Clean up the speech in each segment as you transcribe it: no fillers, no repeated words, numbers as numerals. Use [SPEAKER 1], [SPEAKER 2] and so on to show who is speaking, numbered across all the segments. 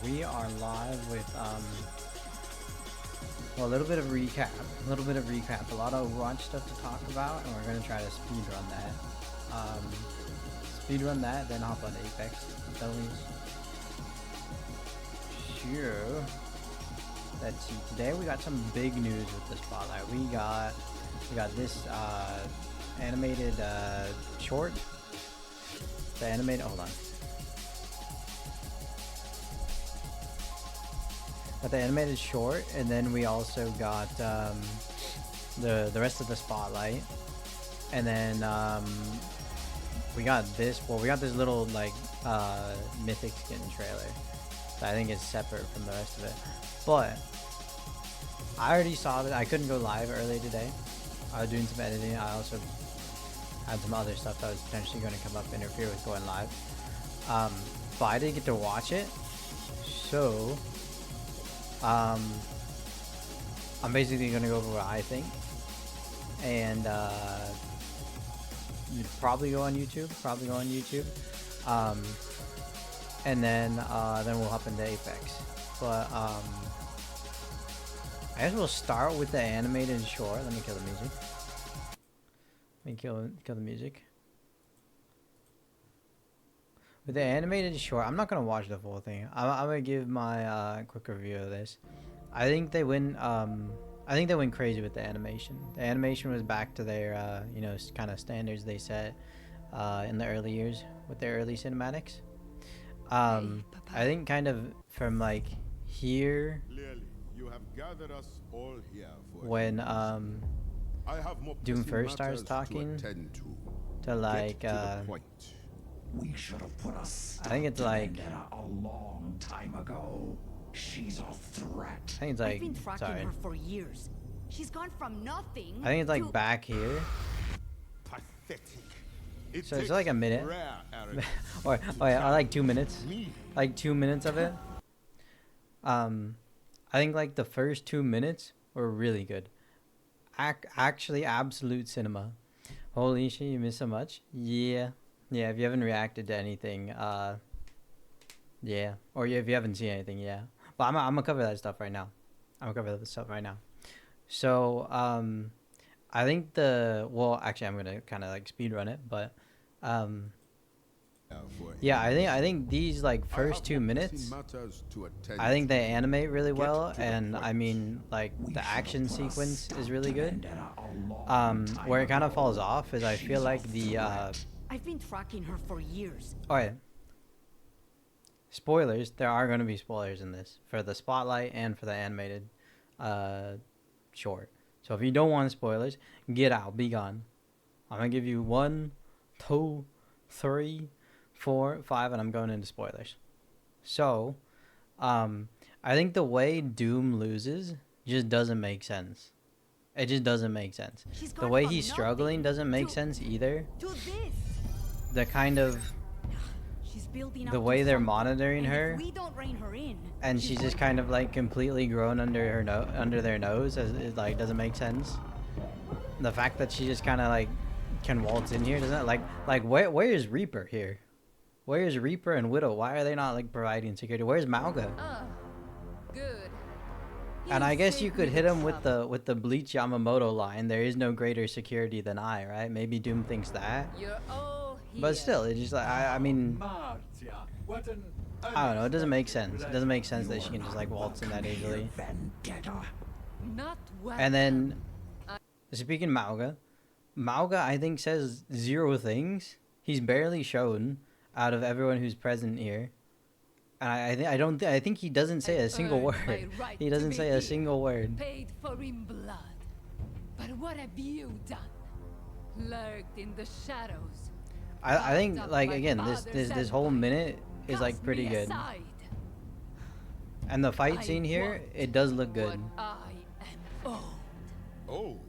[SPEAKER 1] we are live with well, a little bit of recap, a lot of Overwatch stuff to talk about, and we're gonna try to speed run that. Then hop on Apex. Sure. Let's see. Today we got some big news with the spotlight. We got this animated short. The animated. Hold on. Got the animated short, and then we also got the rest of the spotlight, and then we got this. Well, we got this little like mythic skin trailer that I think is separate from the rest of it. But I already saw that I couldn't go live earlier today. I was doing some editing. I also had some other stuff that was potentially going to come up, interfere with going live. But I didn't get to watch it, so. I'm basically gonna go over what I think, and you'd probably go on YouTube, and then we'll hop into Apex. But I guess we'll start with the animated short. Let me kill the music. Let me kill the music. With the animated short, I'm not gonna watch the full thing. I'm gonna give my quick review of this. I think they went crazy with the animation. The animation was back to their kind of standards they set in the early years with their early cinematics. I think kind of from like here, when Doom first starts talking to like
[SPEAKER 2] we should have put us.
[SPEAKER 1] I think it's like
[SPEAKER 2] a long time ago. She's a threat.
[SPEAKER 1] I think it's like
[SPEAKER 3] I've been tracking her for years. She's gone from nothing.
[SPEAKER 1] I think it's like back here.
[SPEAKER 4] Pathetic.
[SPEAKER 1] So it's like a minute, or like 2 minutes, like 2 minutes of it. I think like the first 2 minutes were really good. Actually, absolute cinema. Holy shit, you missed so much. Yeah, if you haven't reacted to anything, yeah. Or if you haven't seen anything, yeah. But I'm gonna cover that stuff right now. So, I think well, actually, I'm gonna kind of like speed run it, but, yeah, I think these like first 2 minutes, I think they animate really well, and I mean, like the action sequence is really good. Where it kind of falls off is I feel like the,
[SPEAKER 3] I've been tracking her for years.
[SPEAKER 1] Alright. Spoilers. There are going to be spoilers in this for the spotlight and for the animated short. So if you don't want spoilers, get out. Be gone. I'm going to give you 1, 2, 3, 4, 5, and I'm going into spoilers. So, I think the way Doom loses just doesn't make sense. It just doesn't make sense. The way he's struggling doesn't make sense either. The kind of the way they're monitoring her, and she's just kind of like completely grown under their nose, as it like doesn't make sense. The fact that she just kind of like can waltz in here doesn't like where is Reaper here? Where is Reaper and Widow? Why are they not like providing security? Where's Mauga?
[SPEAKER 5] Good.
[SPEAKER 1] And I guess you could hit him with the Bleach Yamamoto line. There is no greater security than I, right? Maybe Doom thinks that.
[SPEAKER 5] You're all here.
[SPEAKER 1] But still, it just I mean, I don't know. It doesn't make sense. It doesn't make sense that she can just like waltz in that easily.
[SPEAKER 5] Not well.
[SPEAKER 1] And then, speaking Mauga I think says 0 things. He's barely shown out of everyone who's present here. And I think he doesn't say a single word. He doesn't say a single word.
[SPEAKER 5] Paid for in blood. But what have you done? Lurked in the shadows.
[SPEAKER 1] I think like again this whole minute is like pretty good. And the fight scene here, it does look good.
[SPEAKER 4] Old.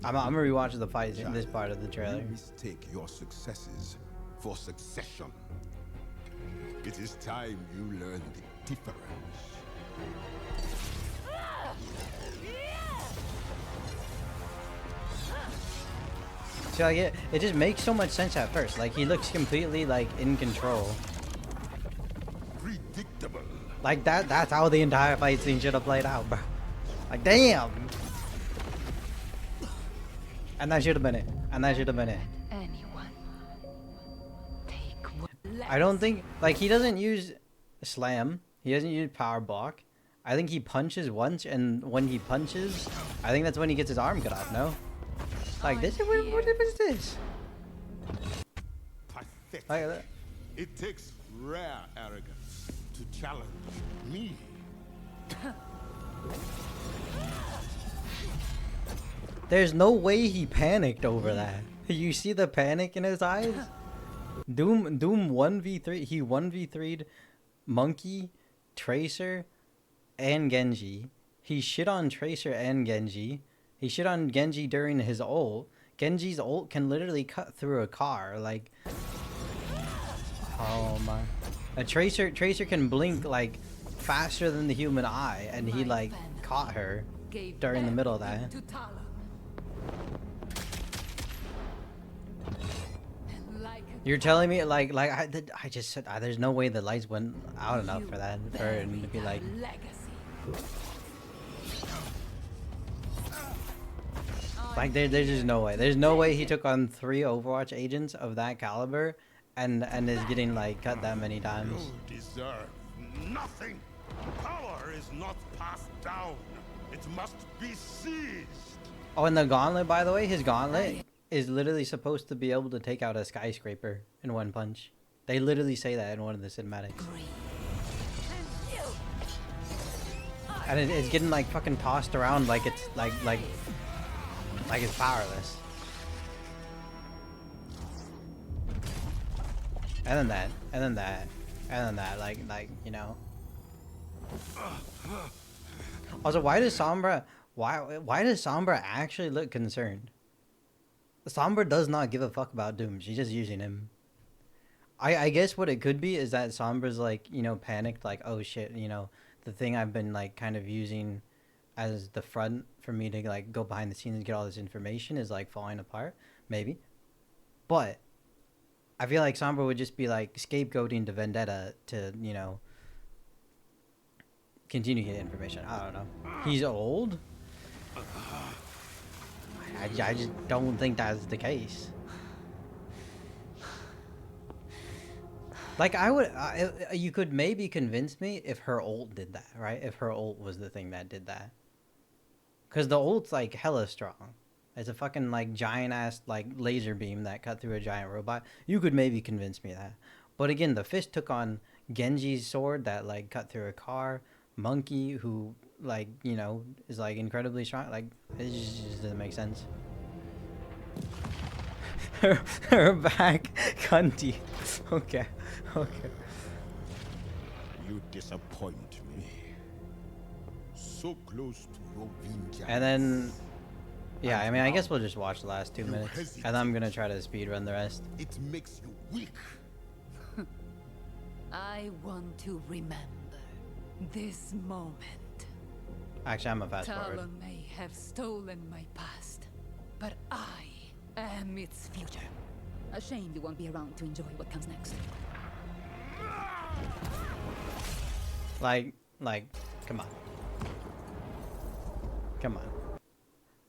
[SPEAKER 1] I'm gonna rewatch the fight in this part of the trailer.
[SPEAKER 4] You mistake your successes for succession. It is time you learn the difference.
[SPEAKER 1] So like it just makes so much sense at first. Like he looks completely like in control.
[SPEAKER 4] Predictable.
[SPEAKER 1] Like that's how the entire fight scene should have played out, bro. Like damn. And that should have been it. And that should have been it.
[SPEAKER 5] Anyone. Take what
[SPEAKER 1] I don't think like he doesn't use slam. He doesn't use power block. I think he punches once, and when he punches, I think that's when he gets his arm cut off. No, like this. What is this?
[SPEAKER 4] Pathetic.
[SPEAKER 1] Like that.
[SPEAKER 4] It takes rare arrogance to challenge me.
[SPEAKER 1] There's no way he panicked over that. You see the panic in his eyes? Doom 1v3. He 1v3'd Monkey, Tracer, and Genji. He shit on Tracer and Genji. He shit on Genji during his ult. Genji's ult can literally cut through a car. Like, oh my. A Tracer can blink like faster than the human eye, and he like caught her
[SPEAKER 5] gave
[SPEAKER 1] during the middle of that.
[SPEAKER 5] to Talon. And like a
[SPEAKER 1] You're telling me like I just said there's no way the lights went out enough for that for
[SPEAKER 5] bury
[SPEAKER 1] him to be
[SPEAKER 5] that
[SPEAKER 1] like
[SPEAKER 5] legacy.
[SPEAKER 1] there's just no way. There's no way he took on 3 Overwatch agents of that caliber and is getting like cut that many times.
[SPEAKER 4] You deserve nothing. Power is not passed down. It must be seized.
[SPEAKER 1] Oh, and the gauntlet, by the way, his gauntlet is literally supposed to be able to take out a skyscraper in one punch. They literally say that in one of the cinematics. And it's getting like fucking tossed around like it's like it's powerless. And then that, and then that, and then that, like you know. Also, why does Sombra actually look concerned? Sombra does not give a fuck about Doom. She's just using him. I guess what it could be is that Sombra's like, you know, panicked, like, oh shit, you know, the thing I've been like kind of using as the front for me to like go behind the scenes and get all this information is like falling apart. Maybe. But I feel like Sombra would just be like scapegoating to Vendetta to, you know, continue to get information. I don't know. He's old? I just don't think that's the case. Like, you could maybe convince me if her ult did that, right? If her ult was the thing that did that. Because the ult's, like, hella strong. It's a fucking, like, giant-ass, like, laser beam that cut through a giant robot. You could maybe convince me of that. But again, the fist took on Genji's sword that, like, cut through a car. Monkey, who, like, you know, is, like, incredibly strong. Like, it just doesn't make sense. her back, cunty. Okay.
[SPEAKER 4] You disappoint me. So close to your vengeance.
[SPEAKER 1] And then, yeah, I mean, I guess we'll just watch the last 2 minutes. And I'm gonna try to speedrun the rest.
[SPEAKER 4] It makes you weak.
[SPEAKER 5] I want to remember this moment.
[SPEAKER 1] Actually, I'm a fast forward.
[SPEAKER 5] Talon may have stolen my past, but I am its future. A shame you won't be around to enjoy what comes next.
[SPEAKER 1] Like, come on.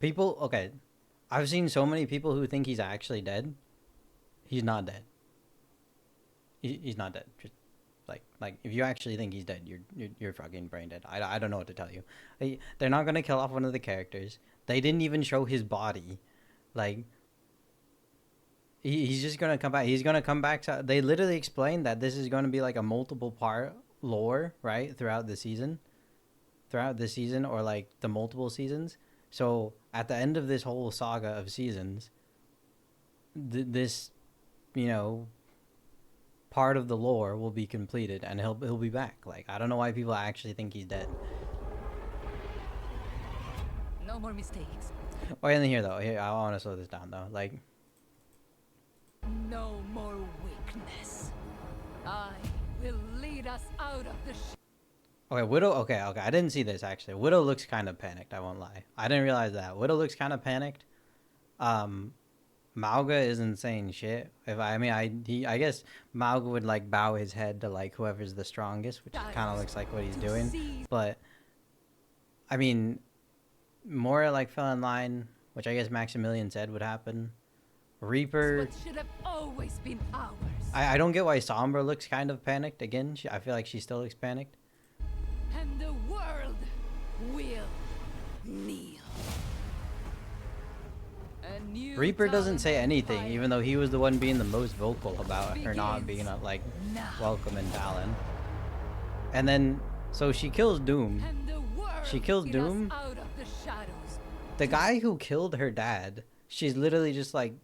[SPEAKER 1] People, okay. I've seen so many people who think he's actually dead. He's not dead. He's not dead. Just like if you actually think he's dead, you're fucking brain dead. I don't know what to tell you. They're not gonna kill off one of the characters. They didn't even show his body. Like, he's just gonna come back. He's gonna come back. They literally explained that this is gonna be like a multiple part lore, right, throughout the season, or like the multiple seasons. So at the end of this whole saga of seasons, this, you know, part of the lore will be completed and he'll be back. Like, I don't know why people actually think he's dead.
[SPEAKER 5] No more mistakes.
[SPEAKER 1] Oh, and here though, I want to slow this down though. Like,
[SPEAKER 5] No more weakness. I will lead us out of the
[SPEAKER 1] okay, Widow. Okay, I didn't see this actually. Widow looks kind of panicked. I won't lie. I didn't realize that. Widow looks kind of panicked. Mauga isn't saying shit. If I guess Mauga would like bow his head to like whoever's the strongest, which kind of looks like what he's doing. But I mean, Mora like fell in line, which I guess Maximilian said would happen. Reaper.
[SPEAKER 5] What should have always been ours.
[SPEAKER 1] I don't get why Sombra looks kind of panicked again. I feel like she still looks panicked.
[SPEAKER 5] And the world will kneel. A new
[SPEAKER 1] Reaper doesn't say
[SPEAKER 5] Talon
[SPEAKER 1] anything,
[SPEAKER 5] empire
[SPEAKER 1] even though he was the one being the most vocal about her not being
[SPEAKER 5] begins
[SPEAKER 1] like
[SPEAKER 5] now.
[SPEAKER 1] welcome in Talon. And then, so she kills Doom.
[SPEAKER 5] And the world
[SPEAKER 1] She kills
[SPEAKER 5] will get us
[SPEAKER 1] Doom?
[SPEAKER 5] out of the shadows.
[SPEAKER 1] The guy who killed her dad, she's literally just like,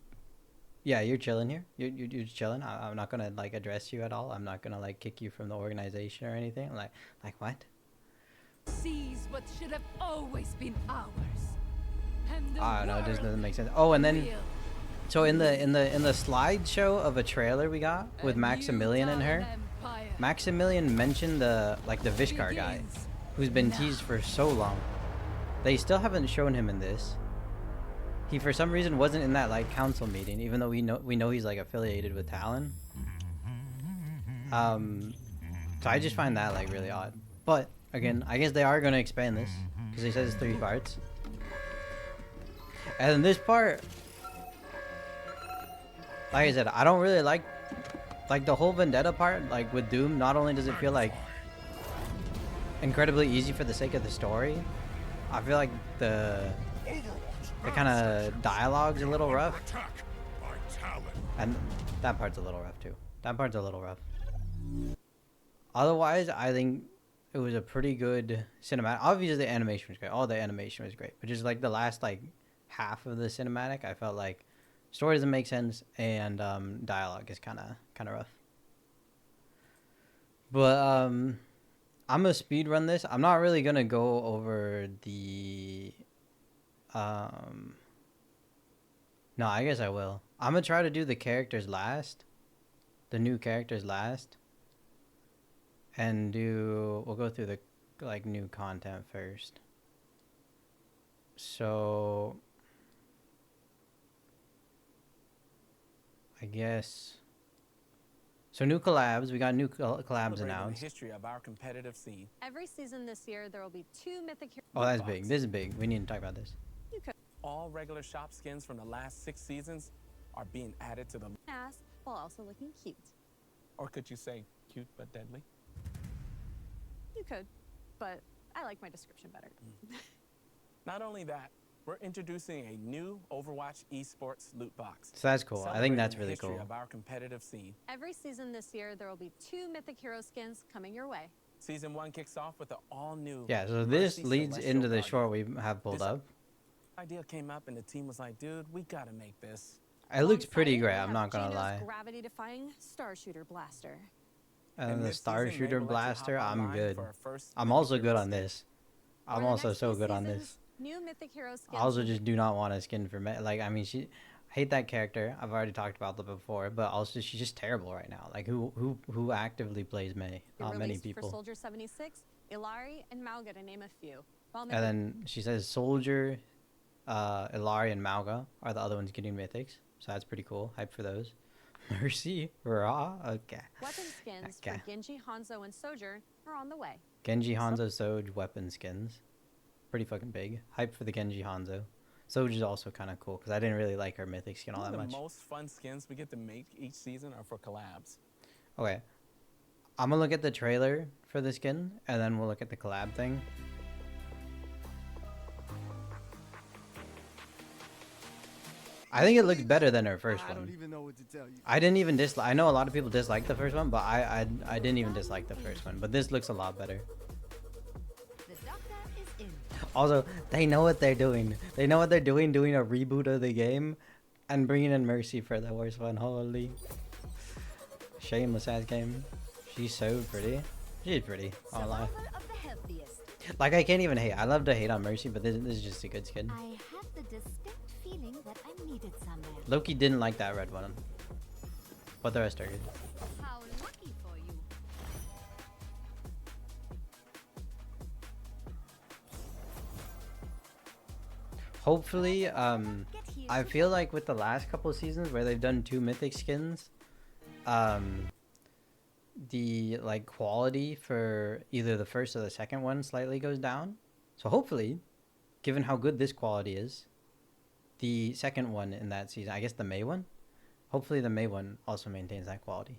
[SPEAKER 1] yeah, you're chilling here. You're just chilling. I'm not gonna like address you at all. I'm not gonna like kick you from the organization or anything. Like what?
[SPEAKER 5] Seize what should have always been ours. And the
[SPEAKER 1] I don't know. It just
[SPEAKER 5] world
[SPEAKER 1] doesn't make sense. Oh, and then
[SPEAKER 5] will
[SPEAKER 1] so in the slideshow of a trailer we got with
[SPEAKER 5] a
[SPEAKER 1] Maximilian
[SPEAKER 5] new
[SPEAKER 1] and her,
[SPEAKER 5] Talon empire
[SPEAKER 1] Maximilian mentioned the Vishkar guy,
[SPEAKER 5] begins
[SPEAKER 1] who's been
[SPEAKER 5] now.
[SPEAKER 1] teased for so long. They still haven't shown him in this. He for some reason wasn't in that like council meeting, even though we know he's like affiliated with Talon. So I just find that like really odd. But again, I guess they are gonna expand this because they said it's 3 parts. And then this part, like I said, I don't really like the whole vendetta part. Like with Doom, not only does it feel like incredibly easy for the sake of the story, I feel like the kind of dialogue's a little rough, and that part's a little rough too. That part's a little rough. Otherwise, I think it was a pretty good cinematic. Obviously, the animation was great. All the animation was great, but just like the last like half of the cinematic, I felt like story doesn't make sense and dialogue is kind of rough. But I'm gonna speed run this. I'm not really gonna go over the no, I guess I will. I'm gonna try to do the characters last, the new characters last, and we'll go through the like new content first. So I guess so new collabs. We got new collabs
[SPEAKER 6] Celebrating
[SPEAKER 1] announced.
[SPEAKER 6] the history of our competitive scene.
[SPEAKER 7] Every season this year, there will be 2 mythic heroes.
[SPEAKER 1] Oh, that's big. This is big. We need to talk about this.
[SPEAKER 6] All regular shop skins from the last 6 seasons are being added to the
[SPEAKER 7] Ass while also looking cute.
[SPEAKER 6] or could you say cute but deadly?
[SPEAKER 7] You could, but I like my description better.
[SPEAKER 6] Not only that, we're introducing a new Overwatch esports loot box.
[SPEAKER 1] So that's cool. I think that's
[SPEAKER 6] celebrating the
[SPEAKER 1] really
[SPEAKER 6] history
[SPEAKER 1] cool.
[SPEAKER 6] of our competitive scene.
[SPEAKER 7] Every season this year, there will be 2 mythic hero skins coming your way.
[SPEAKER 6] Season 1 kicks off with the all-new
[SPEAKER 1] Yeah, so this
[SPEAKER 6] Mercy
[SPEAKER 1] leads
[SPEAKER 6] Celestial
[SPEAKER 1] into the
[SPEAKER 6] Guardian.
[SPEAKER 1] short we have pulled
[SPEAKER 6] This-
[SPEAKER 1] up.
[SPEAKER 6] Idea came up and the team was like, dude, we gotta make this.
[SPEAKER 1] It looks pretty
[SPEAKER 7] Alongside
[SPEAKER 1] great,
[SPEAKER 7] we
[SPEAKER 1] I'm
[SPEAKER 7] have
[SPEAKER 1] not gonna
[SPEAKER 7] Gino's
[SPEAKER 1] lie.
[SPEAKER 7] gravity-defying Star Shooter Blaster.
[SPEAKER 1] And
[SPEAKER 6] And
[SPEAKER 1] the
[SPEAKER 6] this
[SPEAKER 1] Star
[SPEAKER 6] season,
[SPEAKER 1] Shooter
[SPEAKER 6] maybe we'll let you
[SPEAKER 1] Blaster,
[SPEAKER 6] hop
[SPEAKER 1] I'm
[SPEAKER 6] online
[SPEAKER 1] good.
[SPEAKER 6] for our first
[SPEAKER 1] I'm
[SPEAKER 6] Mythic
[SPEAKER 1] also
[SPEAKER 6] Hero
[SPEAKER 1] good on
[SPEAKER 6] skin.
[SPEAKER 1] this. I'm
[SPEAKER 7] For the
[SPEAKER 1] also
[SPEAKER 7] next
[SPEAKER 1] so
[SPEAKER 7] few
[SPEAKER 1] good on this.
[SPEAKER 7] seasons, new mythic hero skins.
[SPEAKER 1] I also
[SPEAKER 7] will be
[SPEAKER 1] just do not want a skin for me. Like, I mean, I hate that character. I've already talked about that before, but also she's just terrible right now. Like, who actively plays Mei? Not many
[SPEAKER 7] released
[SPEAKER 1] people.
[SPEAKER 7] For Soldier 76, Ilari, and Mauga, to name a few. While
[SPEAKER 1] And then she says Soldier, Ilari, and Mauga are the other ones getting mythics. So that's pretty cool. Hype for those. Mercy, raw. Okay.
[SPEAKER 7] weapon skins
[SPEAKER 1] Okay.
[SPEAKER 7] for Genji, Hanzo, and Sojourn are on the way.
[SPEAKER 1] Genji, Hanzo, Soj, weapon skins. Pretty fucking big. Hype for the Genji, Hanzo. Soj is also kind of cool because I didn't really like her mythic skin all
[SPEAKER 6] Some
[SPEAKER 1] that
[SPEAKER 6] of
[SPEAKER 1] much.
[SPEAKER 6] the most fun skins we get to make each season are for collabs.
[SPEAKER 1] Okay. I'm gonna look at the trailer for the skin and then we'll look at the collab thing. I think it looks better than her first
[SPEAKER 8] I don't
[SPEAKER 1] one.
[SPEAKER 8] even know what to tell you.
[SPEAKER 1] I didn't even dislike. I know a lot of people dislike the first one, but I didn't even dislike the first one. But this looks a lot better.
[SPEAKER 3] The doctor is in.
[SPEAKER 1] Also, they know what they're doing. They know what they're doing a reboot of the game and bringing in Mercy for the worst one. Holy. Shameless ass game. She's so pretty. She's pretty. I'll lie.
[SPEAKER 3] Survival of the healthiest.
[SPEAKER 1] Like, I can't even hate. I love to hate on Mercy, but this is just a good skin.
[SPEAKER 3] I have the distinct feeling that I'm needed somewhere.
[SPEAKER 1] Loki didn't like that red one. But the rest are good.
[SPEAKER 3] How lucky for you.
[SPEAKER 1] Hopefully,
[SPEAKER 3] Get here
[SPEAKER 1] I feel like with the last couple of seasons where they've done 2 mythic skins, the like quality for either the first or the second one slightly goes down. So hopefully, given how good this quality is, the second one in that season, I guess the May one, hopefully the May one also maintains that quality.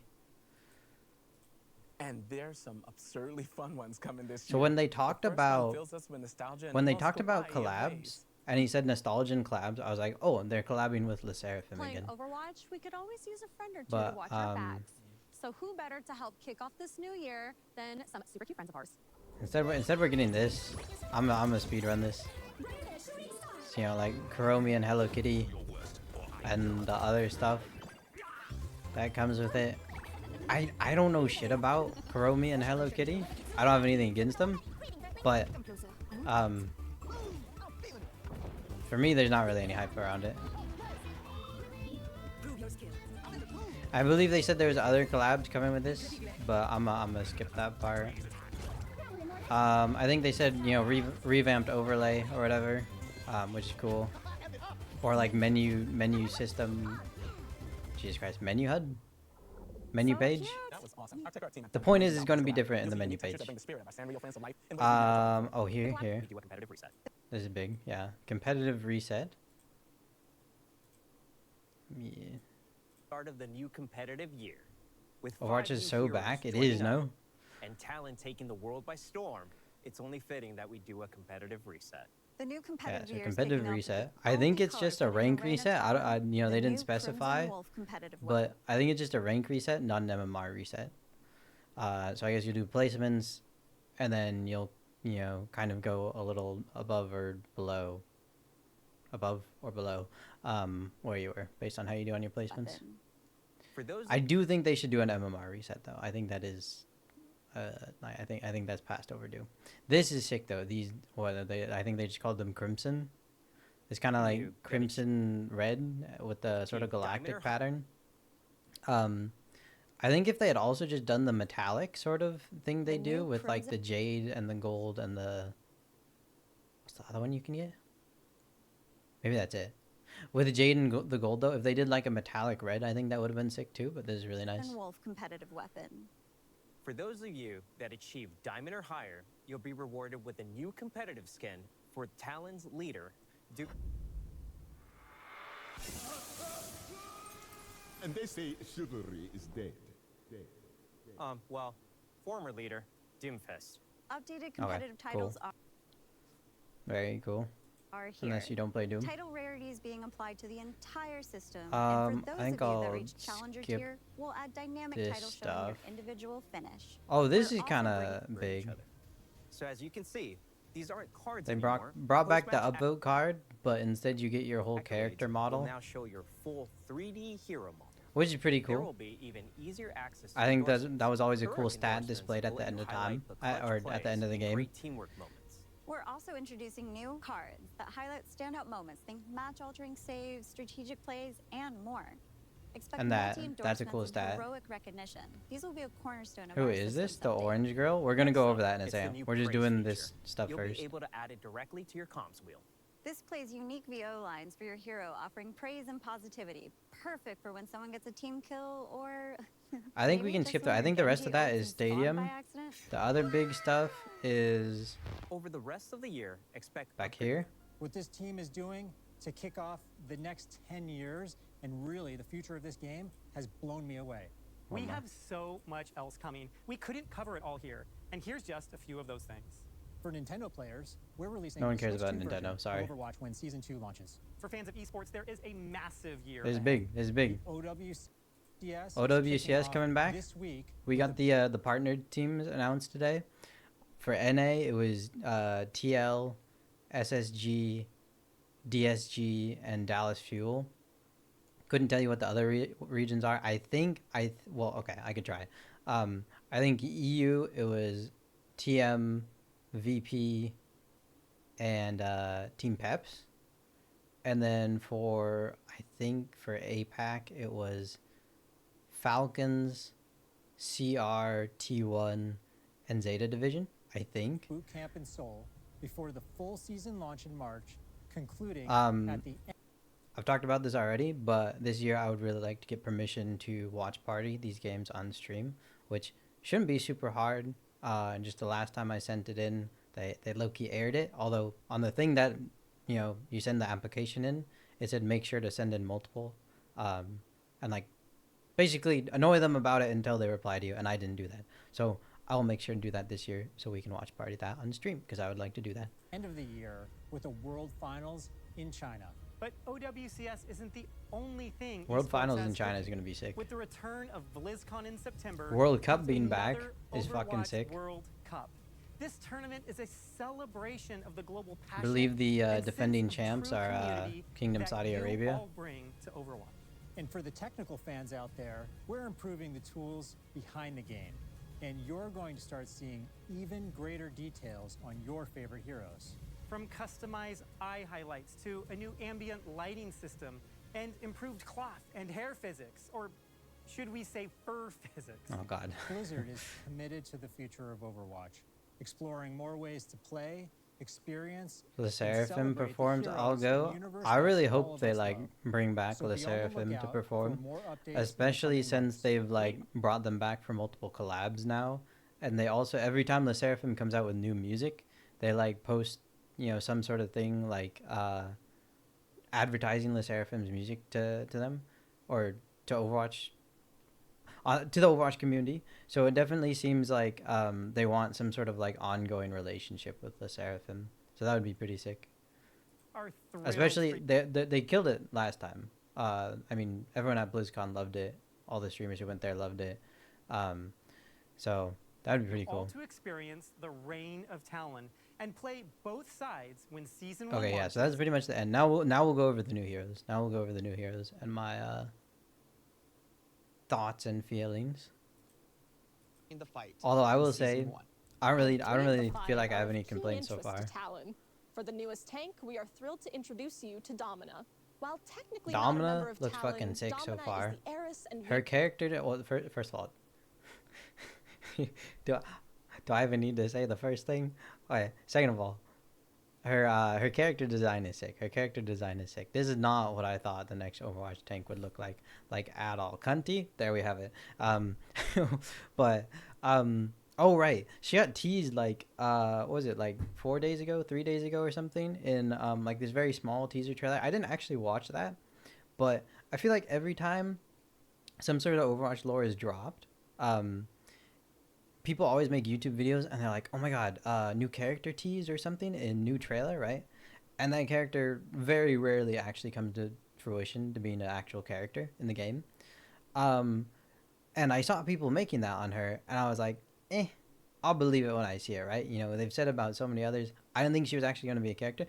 [SPEAKER 6] And there's some absurdly fun ones coming this year.
[SPEAKER 1] So when they talked
[SPEAKER 6] The first one
[SPEAKER 1] about
[SPEAKER 6] fills us with nostalgia in
[SPEAKER 1] when
[SPEAKER 6] the
[SPEAKER 1] they
[SPEAKER 6] most
[SPEAKER 1] talked about
[SPEAKER 6] kawaii of
[SPEAKER 1] collabs
[SPEAKER 6] ways.
[SPEAKER 1] and he said nostalgia and collabs, I was like, oh, they're collabing with Le Seraphim
[SPEAKER 7] Playing
[SPEAKER 1] again.
[SPEAKER 7] Overwatch, we could always use a friend or two
[SPEAKER 1] But,
[SPEAKER 7] to watch our backs. So who better to help kick off this new year than some super cute friends of ours?
[SPEAKER 1] Instead we're getting this. I'm a speed run this. So, you know, like Kuromi and Hello Kitty and the other stuff that comes with it. I don't know shit about Kuromi and Hello Kitty. I don't have anything against them, but for me there's not really any hype around it. I believe they said there's other collabs coming with this, but I'm gonna skip that part. I think they said, you know, revamped overlay or whatever, which is cool. Or like menu system. Jesus Christ, menu HUD? Menu page?
[SPEAKER 6] That was awesome. Our tech art team
[SPEAKER 1] The point is it's going to be different in the menu page. Oh, here.
[SPEAKER 8] Do a competitive reset.
[SPEAKER 1] This is big, yeah. Competitive reset. Yeah.
[SPEAKER 8] Start of the new competitive year. With
[SPEAKER 1] Overwatch
[SPEAKER 8] 5
[SPEAKER 1] is
[SPEAKER 8] new
[SPEAKER 1] so
[SPEAKER 8] heroes
[SPEAKER 1] back. It
[SPEAKER 8] joining
[SPEAKER 1] is,
[SPEAKER 8] up
[SPEAKER 1] no?
[SPEAKER 8] And talent taking the world by storm, it's only fitting that we do a competitive reset.
[SPEAKER 3] The new
[SPEAKER 1] Yeah,
[SPEAKER 3] competitive
[SPEAKER 1] so
[SPEAKER 3] year is
[SPEAKER 1] competitive
[SPEAKER 3] kicking off with
[SPEAKER 1] reset.
[SPEAKER 3] its
[SPEAKER 1] I think
[SPEAKER 3] own
[SPEAKER 1] it's just a
[SPEAKER 3] colors
[SPEAKER 1] rank
[SPEAKER 3] in Arena
[SPEAKER 1] reset. You know,
[SPEAKER 3] the
[SPEAKER 1] they didn't
[SPEAKER 3] new
[SPEAKER 1] specify,
[SPEAKER 3] Crimson Wolf competitive
[SPEAKER 1] but
[SPEAKER 3] weapon.
[SPEAKER 1] I think it's just a rank reset, not an MMR reset. So I guess you do placements, and then you'll, you know, kind of go a little above or below, where you were, based on how you do on your placements.
[SPEAKER 3] Weapon.
[SPEAKER 8] For those
[SPEAKER 1] I do think they should do an MMR reset though. I think that is, I think that's past overdue. This is sick though. These, I think they just called them Crimson. It's kind of like
[SPEAKER 8] You-
[SPEAKER 1] crimson red with the sort of
[SPEAKER 8] Keep diamond
[SPEAKER 1] galactic
[SPEAKER 8] or-
[SPEAKER 1] pattern. I think if they had also just done the metallic sort of thing they
[SPEAKER 3] The
[SPEAKER 1] do
[SPEAKER 3] new
[SPEAKER 1] with like the
[SPEAKER 3] crimson-
[SPEAKER 1] jade and the gold and the, what's the other one you can get? Maybe that's it. With the jade and the gold though, if they did like a metallic red, I think that would have been sick too. But this is really nice.
[SPEAKER 3] Crimson Wolf competitive weapon.
[SPEAKER 8] For those of you that achieve diamond or higher, you'll be rewarded with a new competitive skin for Talon's leader,
[SPEAKER 4] And they say chivalry is dead.
[SPEAKER 8] well, former leader, Doomfist.
[SPEAKER 3] Updated competitive
[SPEAKER 1] cool.
[SPEAKER 3] titles
[SPEAKER 1] Very cool.
[SPEAKER 3] are here.
[SPEAKER 1] Unless you don't play Doom.
[SPEAKER 3] Title rarities being applied to the entire system. And
[SPEAKER 1] I
[SPEAKER 3] for those
[SPEAKER 1] think
[SPEAKER 3] of you
[SPEAKER 1] I'll
[SPEAKER 3] that reach Challenger
[SPEAKER 1] skip
[SPEAKER 3] tier, we'll add dynamic
[SPEAKER 1] this
[SPEAKER 3] titles showing your
[SPEAKER 1] stuff.
[SPEAKER 3] individual finish.
[SPEAKER 1] Oh, this
[SPEAKER 3] We're
[SPEAKER 1] is
[SPEAKER 3] also
[SPEAKER 1] kind of
[SPEAKER 8] for each
[SPEAKER 1] big.
[SPEAKER 8] other. So as you can see, these aren't cards
[SPEAKER 1] They
[SPEAKER 8] anymore.
[SPEAKER 1] brought back the
[SPEAKER 8] Post-match
[SPEAKER 1] upvote card, but instead you get your whole
[SPEAKER 8] accolades
[SPEAKER 1] character
[SPEAKER 8] will
[SPEAKER 1] model,
[SPEAKER 8] now show your full 3D hero model.
[SPEAKER 1] which is pretty
[SPEAKER 8] There will
[SPEAKER 1] cool.
[SPEAKER 8] be even easier access to
[SPEAKER 1] I think
[SPEAKER 8] endorsements.
[SPEAKER 1] that was always a
[SPEAKER 8] Current
[SPEAKER 1] cool stat
[SPEAKER 8] endorsements
[SPEAKER 1] displayed at
[SPEAKER 8] will
[SPEAKER 1] the
[SPEAKER 8] let
[SPEAKER 1] end
[SPEAKER 8] you
[SPEAKER 1] of time,
[SPEAKER 8] highlight the clutch
[SPEAKER 1] or at the end of the
[SPEAKER 8] plays and
[SPEAKER 1] game.
[SPEAKER 8] great teamwork moments.
[SPEAKER 3] We're also introducing new cards that highlight standout moments, think match-altering saves, strategic plays, and more. Expect
[SPEAKER 1] And that's a
[SPEAKER 3] multi-endorsements
[SPEAKER 1] cool
[SPEAKER 3] and
[SPEAKER 1] stat.
[SPEAKER 3] heroic recognition. These will be a cornerstone of
[SPEAKER 1] Who
[SPEAKER 3] our
[SPEAKER 1] is this?
[SPEAKER 3] system
[SPEAKER 1] The
[SPEAKER 3] someday.
[SPEAKER 1] orange girl? We're gonna go over that in a
[SPEAKER 8] It's the
[SPEAKER 1] second.
[SPEAKER 8] new
[SPEAKER 1] We're just
[SPEAKER 8] praise
[SPEAKER 1] doing
[SPEAKER 8] feature.
[SPEAKER 1] this stuff
[SPEAKER 8] You'll
[SPEAKER 1] first.
[SPEAKER 8] be able to add it directly to your comms wheel.
[SPEAKER 3] This plays unique VO lines for your hero, offering praise and positivity. Perfect for when someone gets a team kill or...
[SPEAKER 1] I think we
[SPEAKER 3] maybe
[SPEAKER 1] can
[SPEAKER 3] just
[SPEAKER 1] skip
[SPEAKER 3] when
[SPEAKER 1] that. I
[SPEAKER 3] your
[SPEAKER 1] think the rest
[SPEAKER 3] Genji
[SPEAKER 1] of that
[SPEAKER 3] ults
[SPEAKER 1] is
[SPEAKER 3] and spawn
[SPEAKER 1] Stadium.
[SPEAKER 3] by accident.
[SPEAKER 1] The other big stuff is
[SPEAKER 8] Over the rest of the year, expect
[SPEAKER 1] back here.
[SPEAKER 9] What this team is doing to kick off the next 10 years and really the future of this game has blown me away.
[SPEAKER 10] We have so much else coming. We couldn't cover it all here. And here's just a few of those things.
[SPEAKER 9] For Nintendo players, we're releasing
[SPEAKER 1] No one
[SPEAKER 9] the
[SPEAKER 1] cares
[SPEAKER 9] Switch
[SPEAKER 1] about
[SPEAKER 9] 2 version
[SPEAKER 1] Nintendo,
[SPEAKER 9] of
[SPEAKER 1] sorry.
[SPEAKER 9] Overwatch when Season 2 launches.
[SPEAKER 10] For fans of esports, there is a massive year
[SPEAKER 1] This is
[SPEAKER 10] ahead.
[SPEAKER 1] big. This is big.
[SPEAKER 9] OWCS is
[SPEAKER 1] OWCS
[SPEAKER 9] kicking off
[SPEAKER 1] coming back.
[SPEAKER 9] this week.
[SPEAKER 1] We got the partnered teams announced today. For NA, it was TL, SSG, DSG, and Dallas Fuel. Couldn't tell you what the other regions are. I think well, okay, I could try. I think EU it was TM, VP, and Team Peps. And then for for APAC it was Falcons, CR, T1, and Zeta Division. I think.
[SPEAKER 9] Boot camp in Seoul before the full season launch in March, concluding
[SPEAKER 1] Um,
[SPEAKER 9] at the end.
[SPEAKER 1] I've talked about this already, but this year I would really like to get permission to watch party these games on stream, which shouldn't be super hard. And just the last time I sent it in, they low-key aired it. Although on the thing that, you know, you send the application in, it said make sure to send in multiple, and like basically annoy them about it until they reply to you. And I didn't do that, so I will make sure to do that this year so we can watch party that on stream because I would like to do that.
[SPEAKER 9] End of the year with the World Finals in China.
[SPEAKER 10] But OWCS isn't the only thing.
[SPEAKER 1] World
[SPEAKER 10] esports
[SPEAKER 1] Finals
[SPEAKER 10] has
[SPEAKER 1] in China is
[SPEAKER 10] cooking.
[SPEAKER 1] going to be sick.
[SPEAKER 10] With the return of BlizzCon in September,
[SPEAKER 1] World Cup
[SPEAKER 10] comes
[SPEAKER 1] being back
[SPEAKER 10] another
[SPEAKER 1] is fucking
[SPEAKER 10] Overwatch
[SPEAKER 1] sick.
[SPEAKER 10] World Cup. This tournament is a celebration of the global
[SPEAKER 1] I
[SPEAKER 10] passion.
[SPEAKER 1] believe the
[SPEAKER 10] and
[SPEAKER 1] defending
[SPEAKER 10] sense of
[SPEAKER 1] champs
[SPEAKER 10] true
[SPEAKER 1] are
[SPEAKER 10] community
[SPEAKER 1] Kingdom
[SPEAKER 10] that
[SPEAKER 1] Saudi
[SPEAKER 10] you
[SPEAKER 1] Arabia.
[SPEAKER 10] all bring to Overwatch.
[SPEAKER 9] And for the technical fans out there, we're improving the tools behind the game. And you're going to start seeing even greater details on your favorite heroes.
[SPEAKER 10] From customized eye highlights to a new ambient lighting system and improved cloth and hair physics, or should we say fur physics?
[SPEAKER 1] Oh god.
[SPEAKER 9] Blizzard is committed to the future of Overwatch, exploring more ways to play, experience,
[SPEAKER 1] Le
[SPEAKER 9] and
[SPEAKER 1] Seraphim
[SPEAKER 9] celebrate the
[SPEAKER 1] performed. I'll
[SPEAKER 9] heroes the
[SPEAKER 1] go.
[SPEAKER 9] universe
[SPEAKER 1] I really
[SPEAKER 9] that all
[SPEAKER 1] hope
[SPEAKER 9] of
[SPEAKER 1] they
[SPEAKER 9] us
[SPEAKER 1] like
[SPEAKER 9] love.
[SPEAKER 1] bring back
[SPEAKER 9] So
[SPEAKER 1] Le
[SPEAKER 9] be on the
[SPEAKER 1] Seraphim to
[SPEAKER 9] lookout
[SPEAKER 1] perform,
[SPEAKER 9] for more updates in the
[SPEAKER 1] especially
[SPEAKER 9] coming
[SPEAKER 1] since
[SPEAKER 9] months.
[SPEAKER 1] they've like brought them back for multiple collabs now, and they also every time Le Seraphim comes out with new music, they like post, you know, some sort of thing like advertising Le Seraphim's music to them or to Overwatch, to the Overwatch community. So it definitely seems like they want some sort of like ongoing relationship with Le Seraphim. So that would be pretty sick.
[SPEAKER 10] Are thrilled
[SPEAKER 1] Especially
[SPEAKER 10] for-
[SPEAKER 1] they killed it last time. I mean, everyone at BlizzCon loved it. All the streamers who went there loved it. So that would be pretty
[SPEAKER 10] all
[SPEAKER 1] cool.
[SPEAKER 10] to experience the reign of Talon and play both sides when season 1
[SPEAKER 1] Okay, yeah.
[SPEAKER 10] launches.
[SPEAKER 1] So that's pretty much the end. Now we'll go over the new heroes. Now we'll go over the new heroes and my thoughts and feelings.
[SPEAKER 11] In the fight.
[SPEAKER 1] Although I
[SPEAKER 11] in
[SPEAKER 1] will
[SPEAKER 11] season
[SPEAKER 1] say,
[SPEAKER 11] 1.
[SPEAKER 1] I don't really
[SPEAKER 7] Levi
[SPEAKER 1] feel like I
[SPEAKER 7] are
[SPEAKER 1] have
[SPEAKER 7] of
[SPEAKER 1] any
[SPEAKER 7] keen
[SPEAKER 1] complaints so
[SPEAKER 7] interest
[SPEAKER 1] far.
[SPEAKER 7] to Talon. For the newest tank, we are thrilled to introduce you to Domina. While technically
[SPEAKER 1] Domina
[SPEAKER 7] not a member of
[SPEAKER 1] looks
[SPEAKER 7] Talon,
[SPEAKER 1] fucking sick so
[SPEAKER 7] Domina
[SPEAKER 1] far.
[SPEAKER 7] Is the heiress and
[SPEAKER 1] Her character, well, first of all, do I even need to say the first thing? Okay. Second of all, her character design is sick. Her character design is sick. This is not what I thought the next Overwatch tank would look like at all. Cunty, there we have it. But oh right, she got teased like what was it, like 3 days ago or something in like this very small teaser trailer. I didn't actually watch that, but I feel like every time some sort of Overwatch lore is dropped, people always make YouTube videos and they're like, oh my god, new character tease or something in new trailer, right? And that character very rarely actually comes to fruition to being an actual character in the game. And I saw people making that on her and I was like, I'll believe it when I see it, right? You know, they've said about so many others. I didn't think she was actually going to be a character,